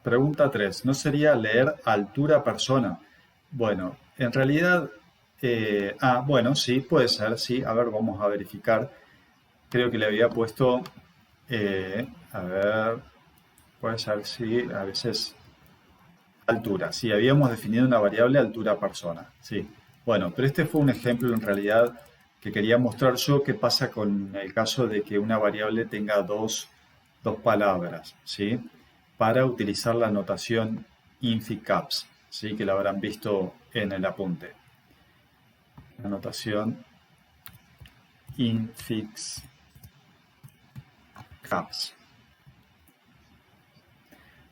Pregunta 3. ¿No sería leer altura persona? Bueno, en realidad, bueno, sí, puede ser, sí. A ver, vamos a verificar. Creo que le había puesto, a ver, puede ser, sí, a veces altura. Sí, habíamos definido una variable altura persona, sí. Bueno, pero este fue un ejemplo en realidad que quería mostrar yo qué pasa con el caso de que una variable tenga dos palabras, ¿sí? Para utilizar la notación INFI-CAPS, ¿sí? Que la habrán visto en el apunte. La notación INFI-CAPS.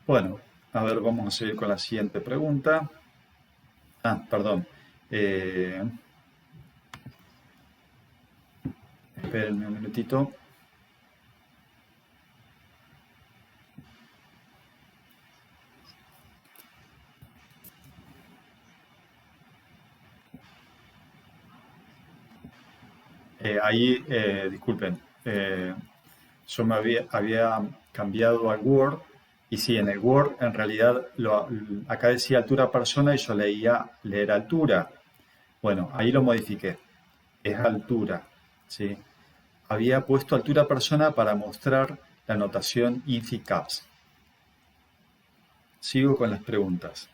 Bueno, a ver, vamos a seguir con la siguiente pregunta. Perdón. Espérenme un minutito. Disculpen, yo me había cambiado al Word y sí, en el Word en realidad acá decía altura persona y yo leía leer altura. Bueno, ahí lo modifiqué, es altura, ¿sí? Había puesto altura persona para mostrar la notación INFI-CAPS. Sigo con las preguntas.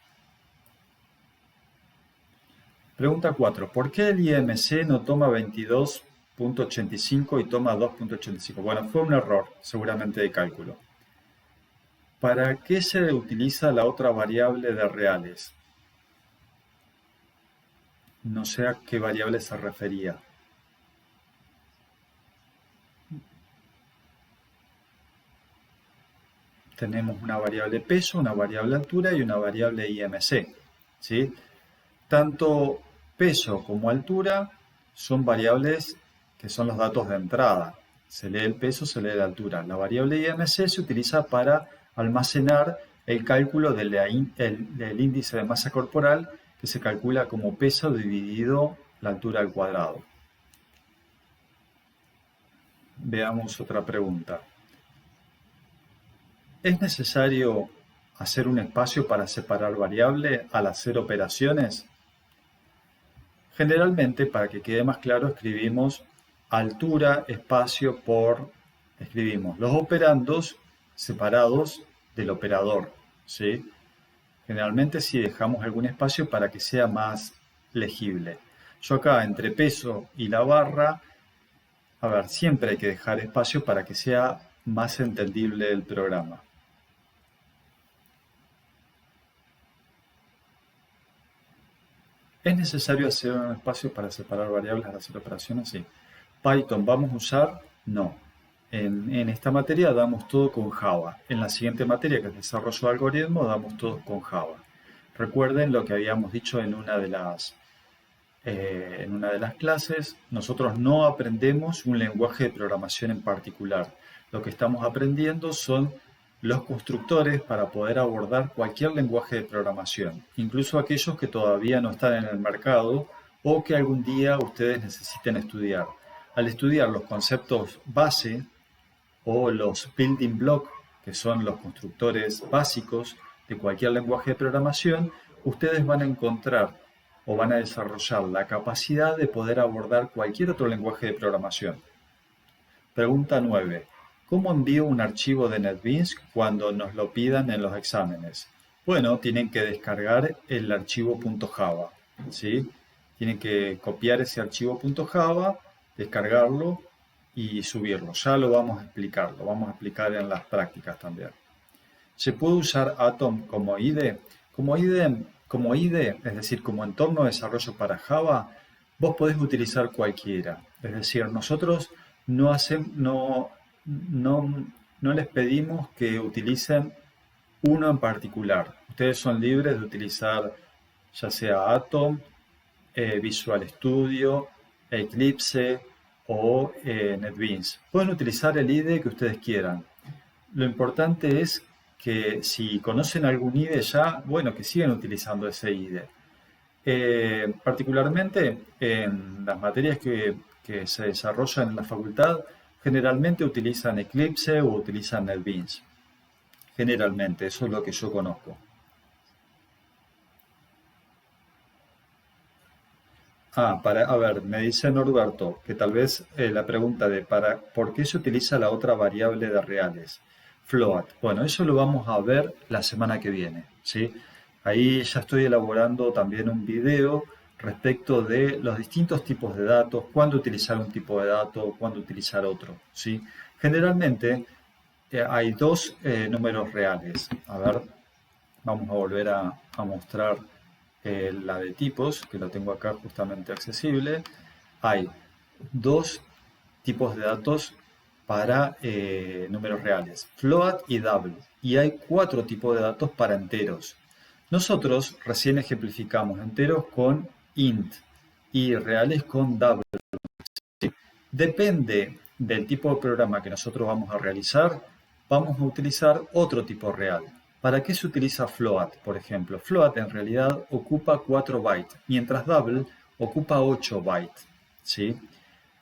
Pregunta 4. ¿Por qué el IMC no toma 22.85 y toma 2.85? Bueno, fue un error, seguramente de cálculo. ¿Para qué se utiliza la otra variable de reales? No sé a qué variable se refería. Tenemos una variable peso, una variable altura y una variable IMC, ¿sí? Tanto peso como altura son variables que son los datos de entrada. Se lee el peso, se lee la altura. La variable IMC se utiliza para almacenar el cálculo del índice de masa corporal que se calcula como peso dividido la altura al cuadrado. Veamos otra pregunta. ¿Es necesario hacer un espacio para separar variable al hacer operaciones? Generalmente, para que quede más claro, escribimos altura, espacio por, escribimos los operandos separados del operador, ¿sí? Generalmente si dejamos algún espacio para que sea más legible. Yo acá entre peso y la barra, a ver, siempre hay que dejar espacio para que sea más entendible el programa. ¿Es necesario hacer un espacio para separar variables al hacer operaciones? Sí. Python, ¿vamos a usar? No. En esta materia damos todo con Java. En la siguiente materia, que es desarrollo de algoritmos, damos todo con Java. Recuerden lo que habíamos dicho en una de las clases. Nosotros no aprendemos un lenguaje de programación en particular. Lo que estamos aprendiendo son los constructores para poder abordar cualquier lenguaje de programación, incluso aquellos que todavía no están en el mercado o que algún día ustedes necesiten estudiar. Al estudiar los conceptos base o los building blocks, que son los constructores básicos de cualquier lenguaje de programación, ustedes van a encontrar o van a desarrollar la capacidad de poder abordar cualquier otro lenguaje de programación. Pregunta 9. ¿Cómo envío un archivo de NetBeans cuando nos lo pidan en los exámenes? Bueno, tienen que descargar el archivo .java, ¿sí? Tienen que copiar ese archivo .java, descargarlo y subirlo. Ya lo vamos a explicar en las prácticas también. ¿Se puede usar Atom como IDE? Como IDE, es decir, como entorno de desarrollo para Java, vos podés utilizar cualquiera. Es decir, nosotros no les pedimos que utilicen uno en particular. Ustedes son libres de utilizar ya sea Atom, Visual Studio, Eclipse o NetBeans. Pueden utilizar el IDE que ustedes quieran. Lo importante es que si conocen algún IDE ya, bueno, que sigan utilizando ese IDE. Particularmente en las materias que se desarrollan en la facultad, generalmente utilizan Eclipse o utilizan NetBeans. Generalmente, eso es lo que yo conozco. A ver, me dice Norberto que tal vez la pregunta de ¿por qué se utiliza la otra variable de reales? Float. Bueno, eso lo vamos a ver la semana que viene, ¿sí? Ahí ya estoy elaborando también un video respecto de los distintos tipos de datos, cuándo utilizar un tipo de dato, cuándo utilizar otro, ¿sí? Generalmente hay dos números reales. A ver, vamos a volver a mostrar la de tipos, que lo tengo acá justamente accesible. Hay dos tipos de datos para números reales, float y double. Y hay cuatro tipos de datos para enteros. Nosotros recién ejemplificamos enteros con int y reales con double. Depende del tipo de programa que nosotros vamos a realizar, vamos a utilizar otro tipo real. ¿Para qué se utiliza float, por ejemplo? Float en realidad ocupa 4 bytes, mientras double ocupa 8 bytes, ¿sí?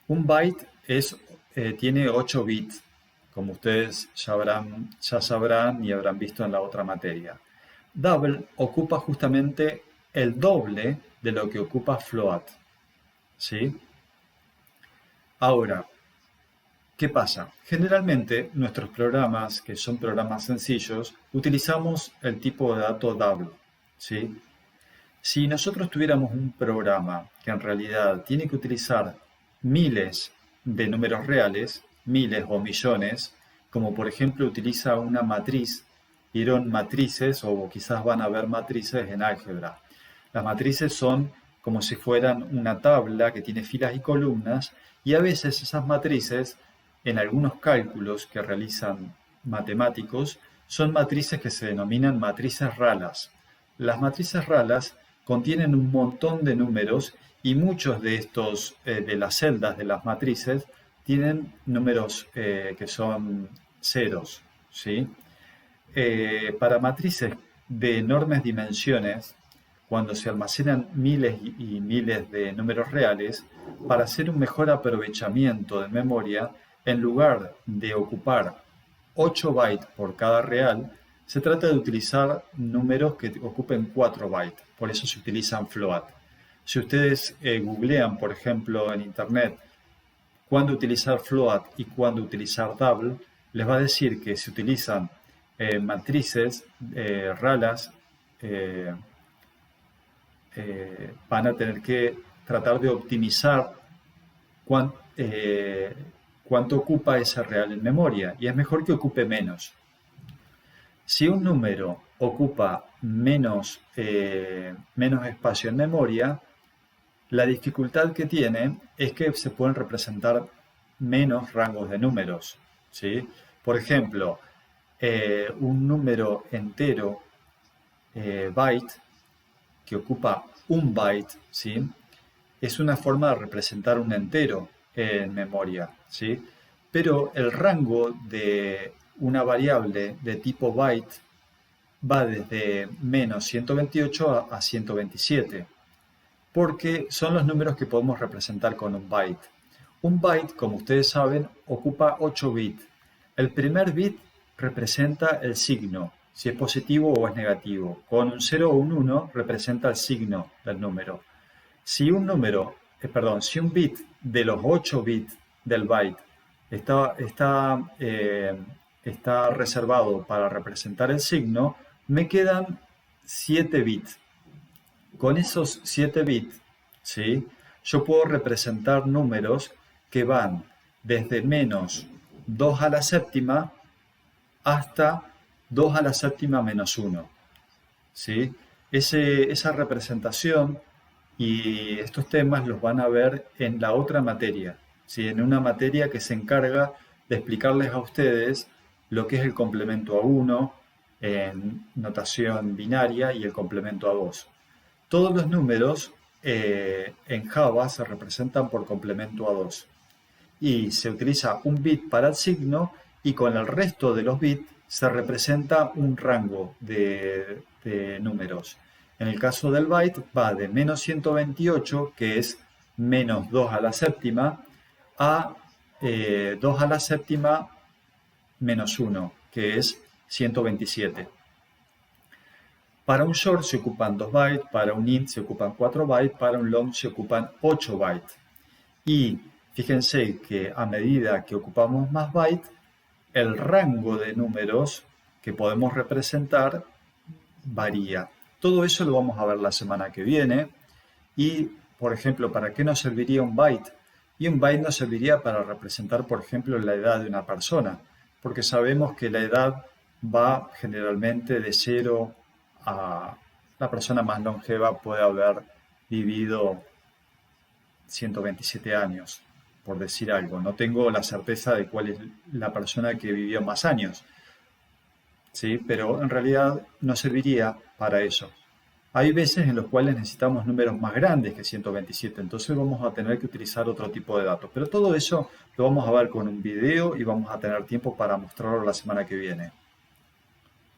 Un byte tiene 8 bits, como ustedes ya sabrán y habrán visto en la otra materia. Double ocupa justamente el doble de lo que ocupa float, ¿sí? Ahora, ¿qué pasa? Generalmente nuestros programas, que son programas sencillos, utilizamos el tipo de dato double, ¿sí? Si nosotros tuviéramos un programa que en realidad tiene que utilizar miles de números reales, miles o millones, como por ejemplo utiliza una matriz, vieron matrices o quizás van a ver matrices en álgebra. Las matrices son como si fueran una tabla que tiene filas y columnas y a veces esas matrices, en algunos cálculos que realizan matemáticos, son matrices que se denominan matrices ralas. Las matrices ralas contienen un montón de números y muchos de estos, de las celdas de las matrices, tienen números que son ceros, ¿sí? Para matrices de enormes dimensiones, cuando se almacenan miles y miles de números reales, para hacer un mejor aprovechamiento de memoria, en lugar de ocupar 8 bytes por cada real, se trata de utilizar números que ocupen 4 bytes, por eso se utilizan float. Si ustedes googlean, por ejemplo, en internet, cuándo utilizar float y cuándo utilizar double, les va a decir que se utilizan matrices ralas eh, van a tener que tratar de optimizar cuánto ocupa ese real en memoria, y es mejor que ocupe menos. Si un número ocupa menos espacio en memoria, la dificultad que tiene es que se pueden representar menos rangos de números, ¿sí? Por ejemplo, un número entero, byte, que ocupa un byte, ¿sí? Es una forma de representar un entero en memoria, ¿sí? Pero el rango de una variable de tipo byte va desde menos 128 a 127, porque son los números que podemos representar con un byte. Un byte, como ustedes saben, ocupa 8 bits. El primer bit representa el signo, si es positivo o es negativo. Con un 0 o un 1 representa el signo del número. Si un si un bit de los 8 bits del byte está reservado para representar el signo, me quedan 7 bits. Con esos 7 bits, ¿sí? Yo puedo representar números que van desde menos 2 a la séptima hasta 2 a la séptima menos 1, ¿sí? Esa representación y estos temas los van a ver en la otra materia, ¿sí? En una materia que se encarga de explicarles a ustedes lo que es el complemento a 1 en notación binaria y el complemento a 2. Todos los números en Java se representan por complemento a 2 y se utiliza un bit para el signo y con el resto de los bits se representa un rango de números. En el caso del byte va de menos 128, que es menos 2 a la séptima, a 2 a la séptima menos 1, que es 127. Para un short se ocupan 2 bytes, para un int se ocupan 4 bytes, para un long se ocupan 8 bytes. Y fíjense que a medida que ocupamos más bytes, el rango de números que podemos representar varía. Todo eso lo vamos a ver la semana que viene. Y, por ejemplo, ¿para qué nos serviría un byte? Y un byte nos serviría para representar, por ejemplo, la edad de una persona, porque sabemos que la edad va generalmente de 0 a... La persona más longeva puede haber vivido 127 años, por decir algo. No tengo la certeza de cuál es la persona que vivió más años, ¿sí? Pero en realidad nos serviría para eso. Hay veces en los cuales necesitamos números más grandes que 127, entonces vamos a tener que utilizar otro tipo de datos. Pero todo eso lo vamos a ver con un video y vamos a tener tiempo para mostrarlo la semana que viene.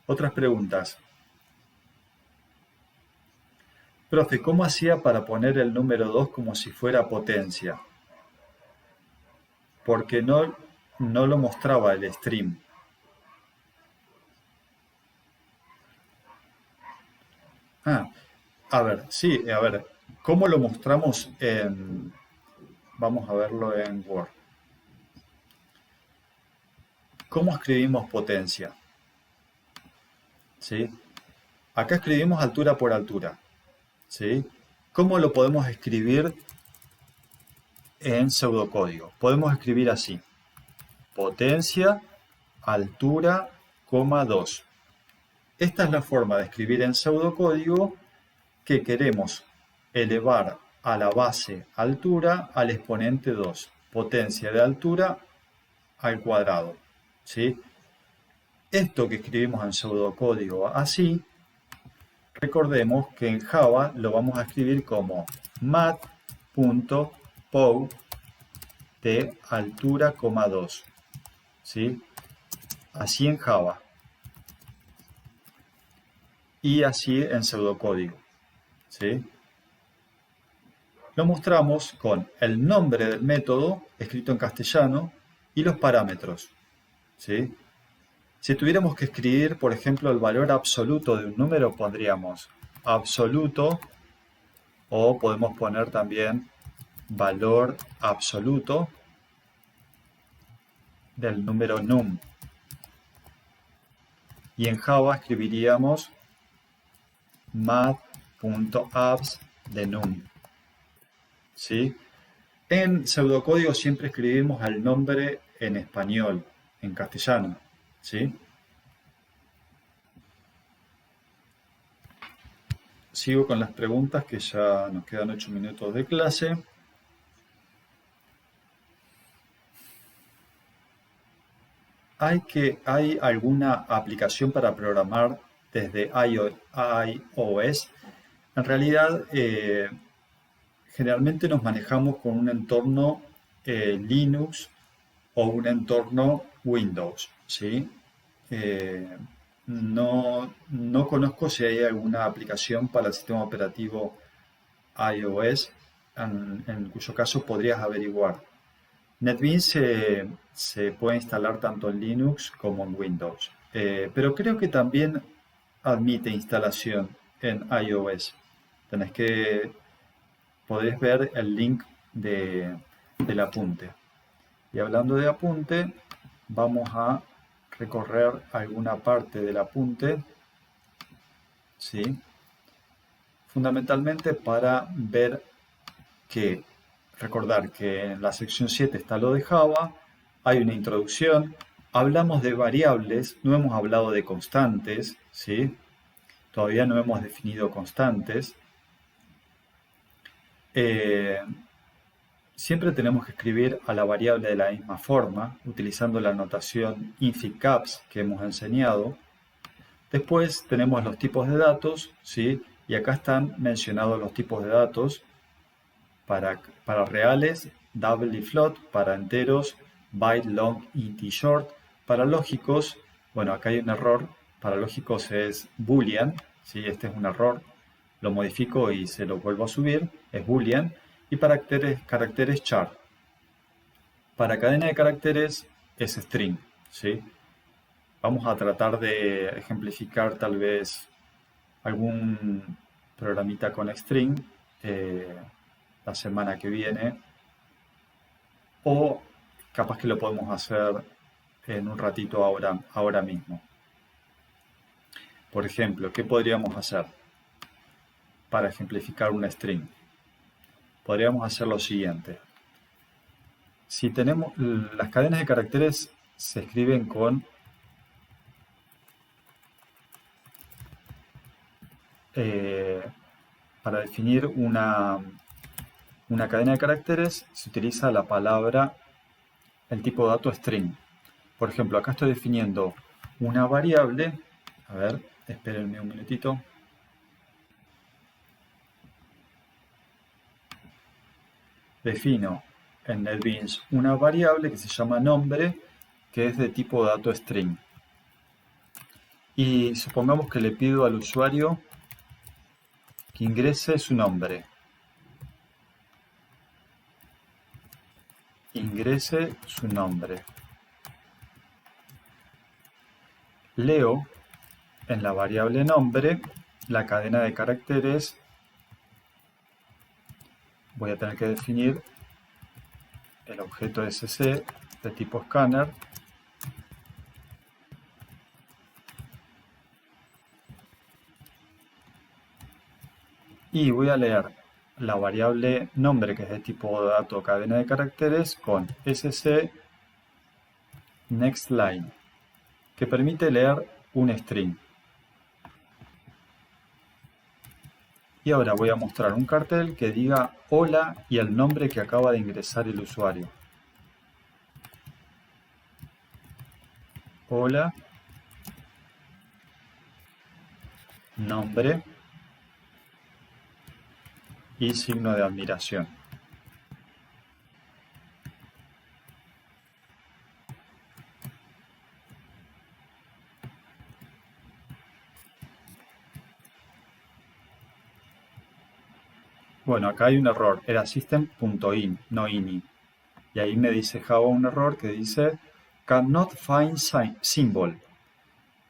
Otras preguntas. Profe, ¿cómo hacía para poner el número 2 como si fuera potencia? Porque no lo mostraba el stream. Sí, a ver, ¿cómo lo mostramos en... Vamos a verlo en Word. ¿Cómo escribimos potencia? ¿Sí? Acá escribimos altura por altura, ¿sí? ¿Cómo lo podemos escribir en pseudocódigo? Podemos escribir así: potencia, altura, 2. Esta es la forma de escribir en pseudocódigo que queremos elevar a la base altura al exponente 2, potencia de altura al cuadrado, ¿sí? Esto que escribimos en pseudocódigo así, recordemos que en Java lo vamos a escribir como mat.pow de altura, 2, ¿sí? Así en Java y así en pseudocódigo, ¿sí? Lo mostramos con el nombre del método escrito en castellano y los parámetros, ¿sí? Si tuviéramos que escribir, por ejemplo, el valor absoluto de un número, pondríamos absoluto, o podemos poner también valor absoluto del número num. Y en Java escribiríamos math.apps de num. ¿Sí? En pseudocódigo siempre escribimos el nombre en español, en castellano. ¿Sí? Sigo con las preguntas que ya nos quedan 8 minutos de clase. ¿Hay alguna aplicación para programar desde iOS? En realidad, generalmente nos manejamos con un entorno Linux o un entorno Windows, ¿sí? Eh, no conozco si hay alguna aplicación para el sistema operativo iOS, en cuyo caso podrías averiguar. NetBeans se puede instalar tanto en Linux como en Windows, pero creo que también admite instalación en iOS. Podés ver el link del apunte. Y hablando de apunte, vamos a recorrer alguna parte del apunte, ¿sí? Fundamentalmente para recordar que en la sección 7 está lo de Java, hay una introducción, hablamos de variables, no hemos hablado de constantes, ¿sí? Todavía no hemos definido constantes. Siempre tenemos que escribir a la variable de la misma forma, utilizando la notación infcaps que hemos enseñado. Después tenemos los tipos de datos, ¿sí? Y acá están mencionados los tipos de datos para reales, double y float, para enteros, byte, long, int y short. Para lógicos, bueno, acá hay un error, para lógicos es boolean, ¿sí? Este es un error, lo modifico y se lo vuelvo a subir, es boolean. Y para caracteres char. Para cadena de caracteres es string, ¿sí? Vamos a tratar de ejemplificar tal vez algún programita con string la semana que viene, o capaz que lo podemos hacer en un ratito ahora mismo. Por ejemplo, ¿qué podríamos hacer para ejemplificar un string? Podríamos hacer lo siguiente. Si tenemos las cadenas de caracteres se escriben con para definir una cadena de caracteres se utiliza la palabra, el tipo de dato string. Por ejemplo, acá estoy definiendo una variable. A ver, espérenme un minutito. Defino en NetBeans una variable que se llama nombre, que es de tipo dato string. Y supongamos que le pido al usuario que ingrese su nombre. Ingrese su nombre. Leo en la variable nombre la cadena de caracteres. Voy a tener que definir el objeto SC de tipo scanner. Y voy a leer la variable nombre, que es de tipo dato cadena de caracteres, con SC next line, que permite leer un string. Y ahora voy a mostrar un cartel que diga hola y el nombre que acaba de ingresar el usuario. Hola, nombre y signo de admiración. Bueno, acá hay un error, era system.in, no ini. Y ahí me dice Java un error que dice cannot find symbol.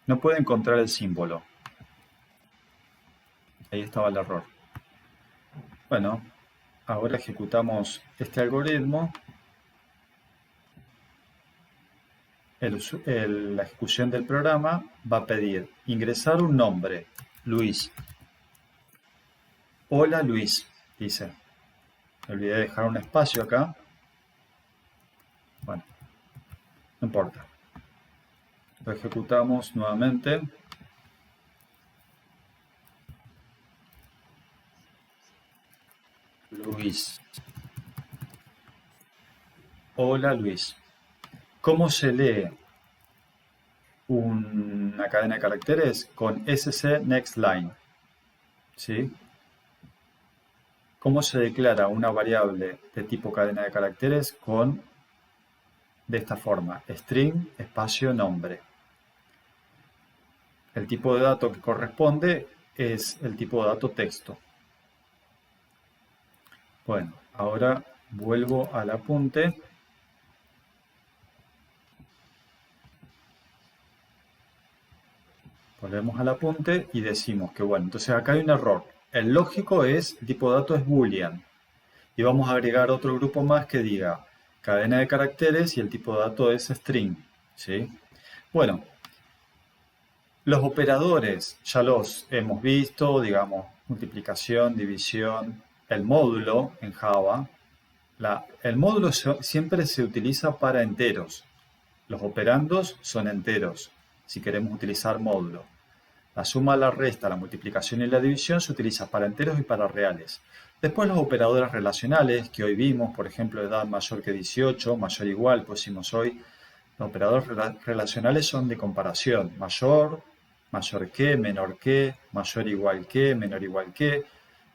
No puede encontrar el símbolo. Ahí estaba el error. Bueno, ahora ejecutamos este algoritmo. La ejecución del programa va a pedir ingresar un nombre, Luis. Hola Luis, dice. Me olvidé de dejar un espacio acá. Bueno, no importa. Lo ejecutamos nuevamente. Luis. Hola Luis. ¿Cómo se lee una cadena de caracteres? Con SC next line. ¿Sí? ¿Cómo se declara una variable de tipo cadena de caracteres? De esta forma, string, espacio, nombre. El tipo de dato que corresponde es el tipo de dato texto. Bueno, ahora vuelvo al apunte. Volvemos al apunte y decimos que, bueno, entonces acá hay un error. El lógico es, el tipo de dato es boolean. Y vamos a agregar otro grupo más que diga cadena de caracteres y el tipo de dato es string. ¿Sí? Bueno, los operadores ya los hemos visto, digamos, multiplicación, división, el módulo en Java. El módulo siempre se utiliza para enteros. Los operandos son enteros, si queremos utilizar módulo. La suma, la resta, la multiplicación y la división se utiliza para enteros y para reales. Después los operadores relacionales que hoy vimos, por ejemplo, edad mayor que 18, mayor igual, pusimos hoy. Los operadores relacionales son de comparación, mayor, mayor que, menor que, mayor igual que, menor igual que,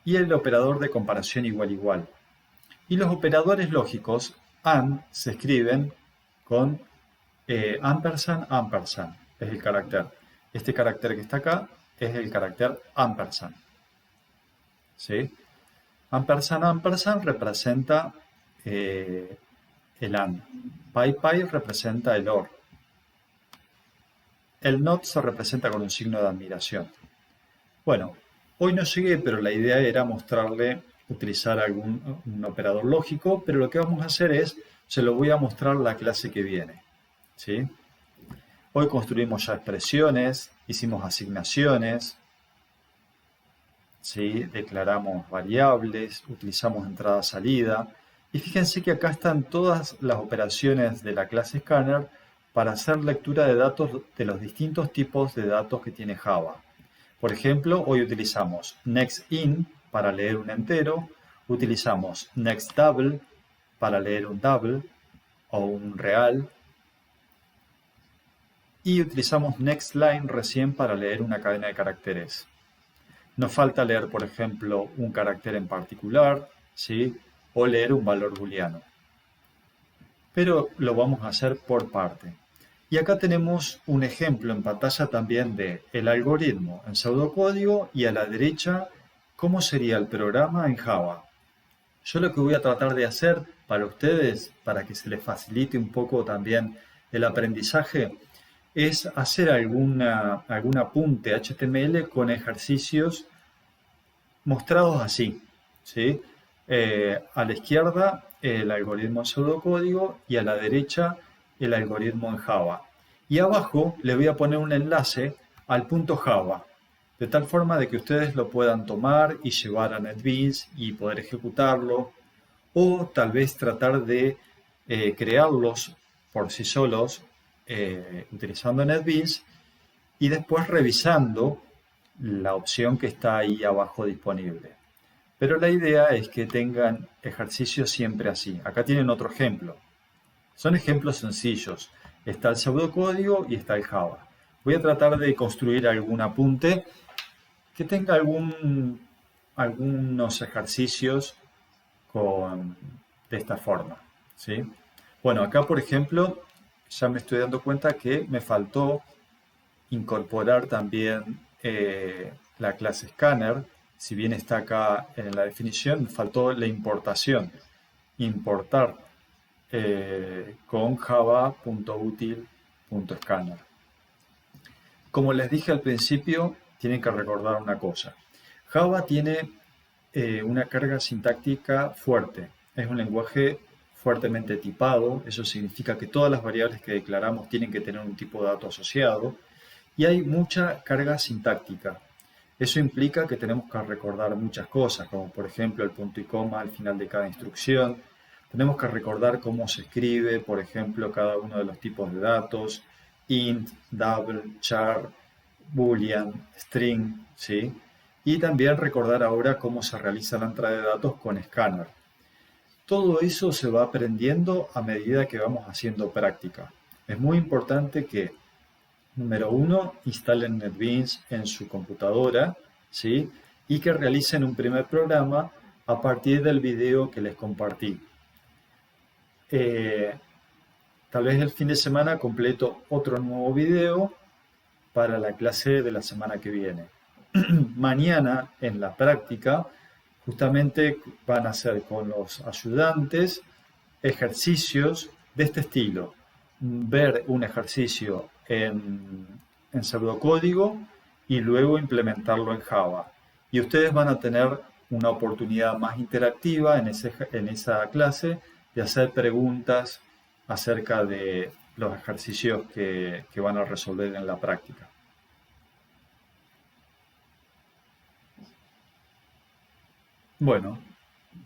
y el operador de comparación igual igual. Y los operadores lógicos, AND, se escriben con ampersand, ampersand, es el carácter. Este carácter que está acá es el carácter ampersand. ¿Sí? Ampersand, ampersand representa el AND. Pi, pi representa el OR. El NOT se representa con un signo de admiración. Bueno, hoy no llegué, pero la idea era mostrarle, utilizar un operador lógico, pero lo que vamos a hacer es, se lo voy a mostrar la clase que viene. ¿Sí? Hoy construimos ya expresiones, hicimos asignaciones, ¿sí? Declaramos variables, utilizamos entrada-salida. Y fíjense que acá están todas las operaciones de la clase Scanner para hacer lectura de datos de los distintos tipos de datos que tiene Java. Por ejemplo, hoy utilizamos nextIn para leer un entero, utilizamos nextDouble para leer un double o un real, y utilizamos nextLine recién para leer una cadena de caracteres. Nos falta leer, por ejemplo, un carácter en particular, ¿sí? O leer un valor booleano. Pero lo vamos a hacer por parte. Y acá tenemos un ejemplo en pantalla también de el algoritmo en pseudocódigo y a la derecha cómo sería el programa en Java. Yo lo que voy a tratar de hacer para ustedes, para que se les facilite un poco también el aprendizaje, es hacer algún apunte HTML con ejercicios mostrados así, ¿sí? A la izquierda el algoritmo en pseudocódigo y a la derecha el algoritmo en Java. Y abajo les voy a poner un enlace al punto Java, de tal forma de que ustedes lo puedan tomar y llevar a NetBeans y poder ejecutarlo, o tal vez tratar de crearlos por sí solos utilizando NetBeans y después revisando la opción que está ahí abajo disponible. Pero la idea es que tengan ejercicios siempre así. Acá tienen otro ejemplo. Son ejemplos sencillos. Está el pseudocódigo y está el Java. Voy a tratar de construir algún apunte que tenga algunos ejercicios de esta forma. ¿Sí? Bueno, acá por ejemplo, ya me estoy dando cuenta que me faltó incorporar también la clase Scanner. Si bien está acá en la definición, me faltó la importación. Importar con java.util.scanner. Como les dije al principio, tienen que recordar una cosa. Java tiene una carga sintáctica fuerte. Es un lenguaje fuertemente tipado. Eso significa que todas las variables que declaramos tienen que tener un tipo de dato asociado. Y hay mucha carga sintáctica. Eso implica que tenemos que recordar muchas cosas, como por ejemplo el punto y coma al final de cada instrucción. Tenemos que recordar cómo se escribe, por ejemplo, cada uno de los tipos de datos, int, double, char, boolean, string, ¿sí? Y también recordar ahora cómo se realiza la entrada de datos con Scanner. Todo eso se va aprendiendo a medida que vamos haciendo práctica. Es muy importante que, número uno, instalen NetBeans en su computadora, ¿sí? Y que realicen un primer programa a partir del video que les compartí. Eh, Tal vez el fin de semana completo otro nuevo video para la clase de la semana que viene. Mañana en la práctica justamente van a hacer con los ayudantes ejercicios de este estilo. Ver un ejercicio en pseudocódigo y luego implementarlo en Java. Y ustedes van a tener una oportunidad más interactiva en esa clase de hacer preguntas acerca de los ejercicios que van a resolver en la práctica. Bueno,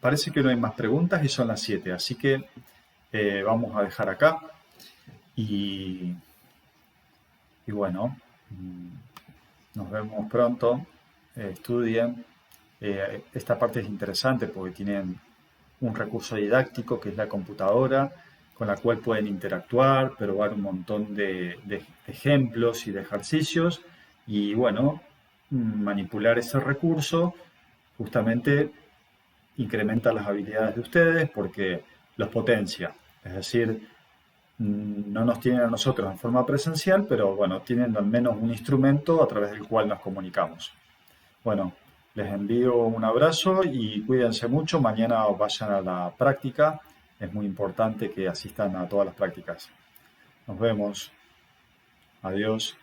parece que no hay más preguntas y son las 7, así que vamos a dejar acá y, y bueno, nos vemos pronto. Estudien. Esta parte es interesante porque tienen un recurso didáctico que es la computadora con la cual pueden interactuar, probar un montón de ejemplos y de ejercicios y bueno, manipular ese recurso justamente incrementa las habilidades de ustedes porque los potencia. Es decir, no nos tienen a nosotros en forma presencial, pero bueno, tienen al menos un instrumento a través del cual nos comunicamos. Bueno, les envío un abrazo y cuídense mucho. Mañana vayan a la práctica. Es muy importante que asistan a todas las prácticas. Nos vemos. Adiós.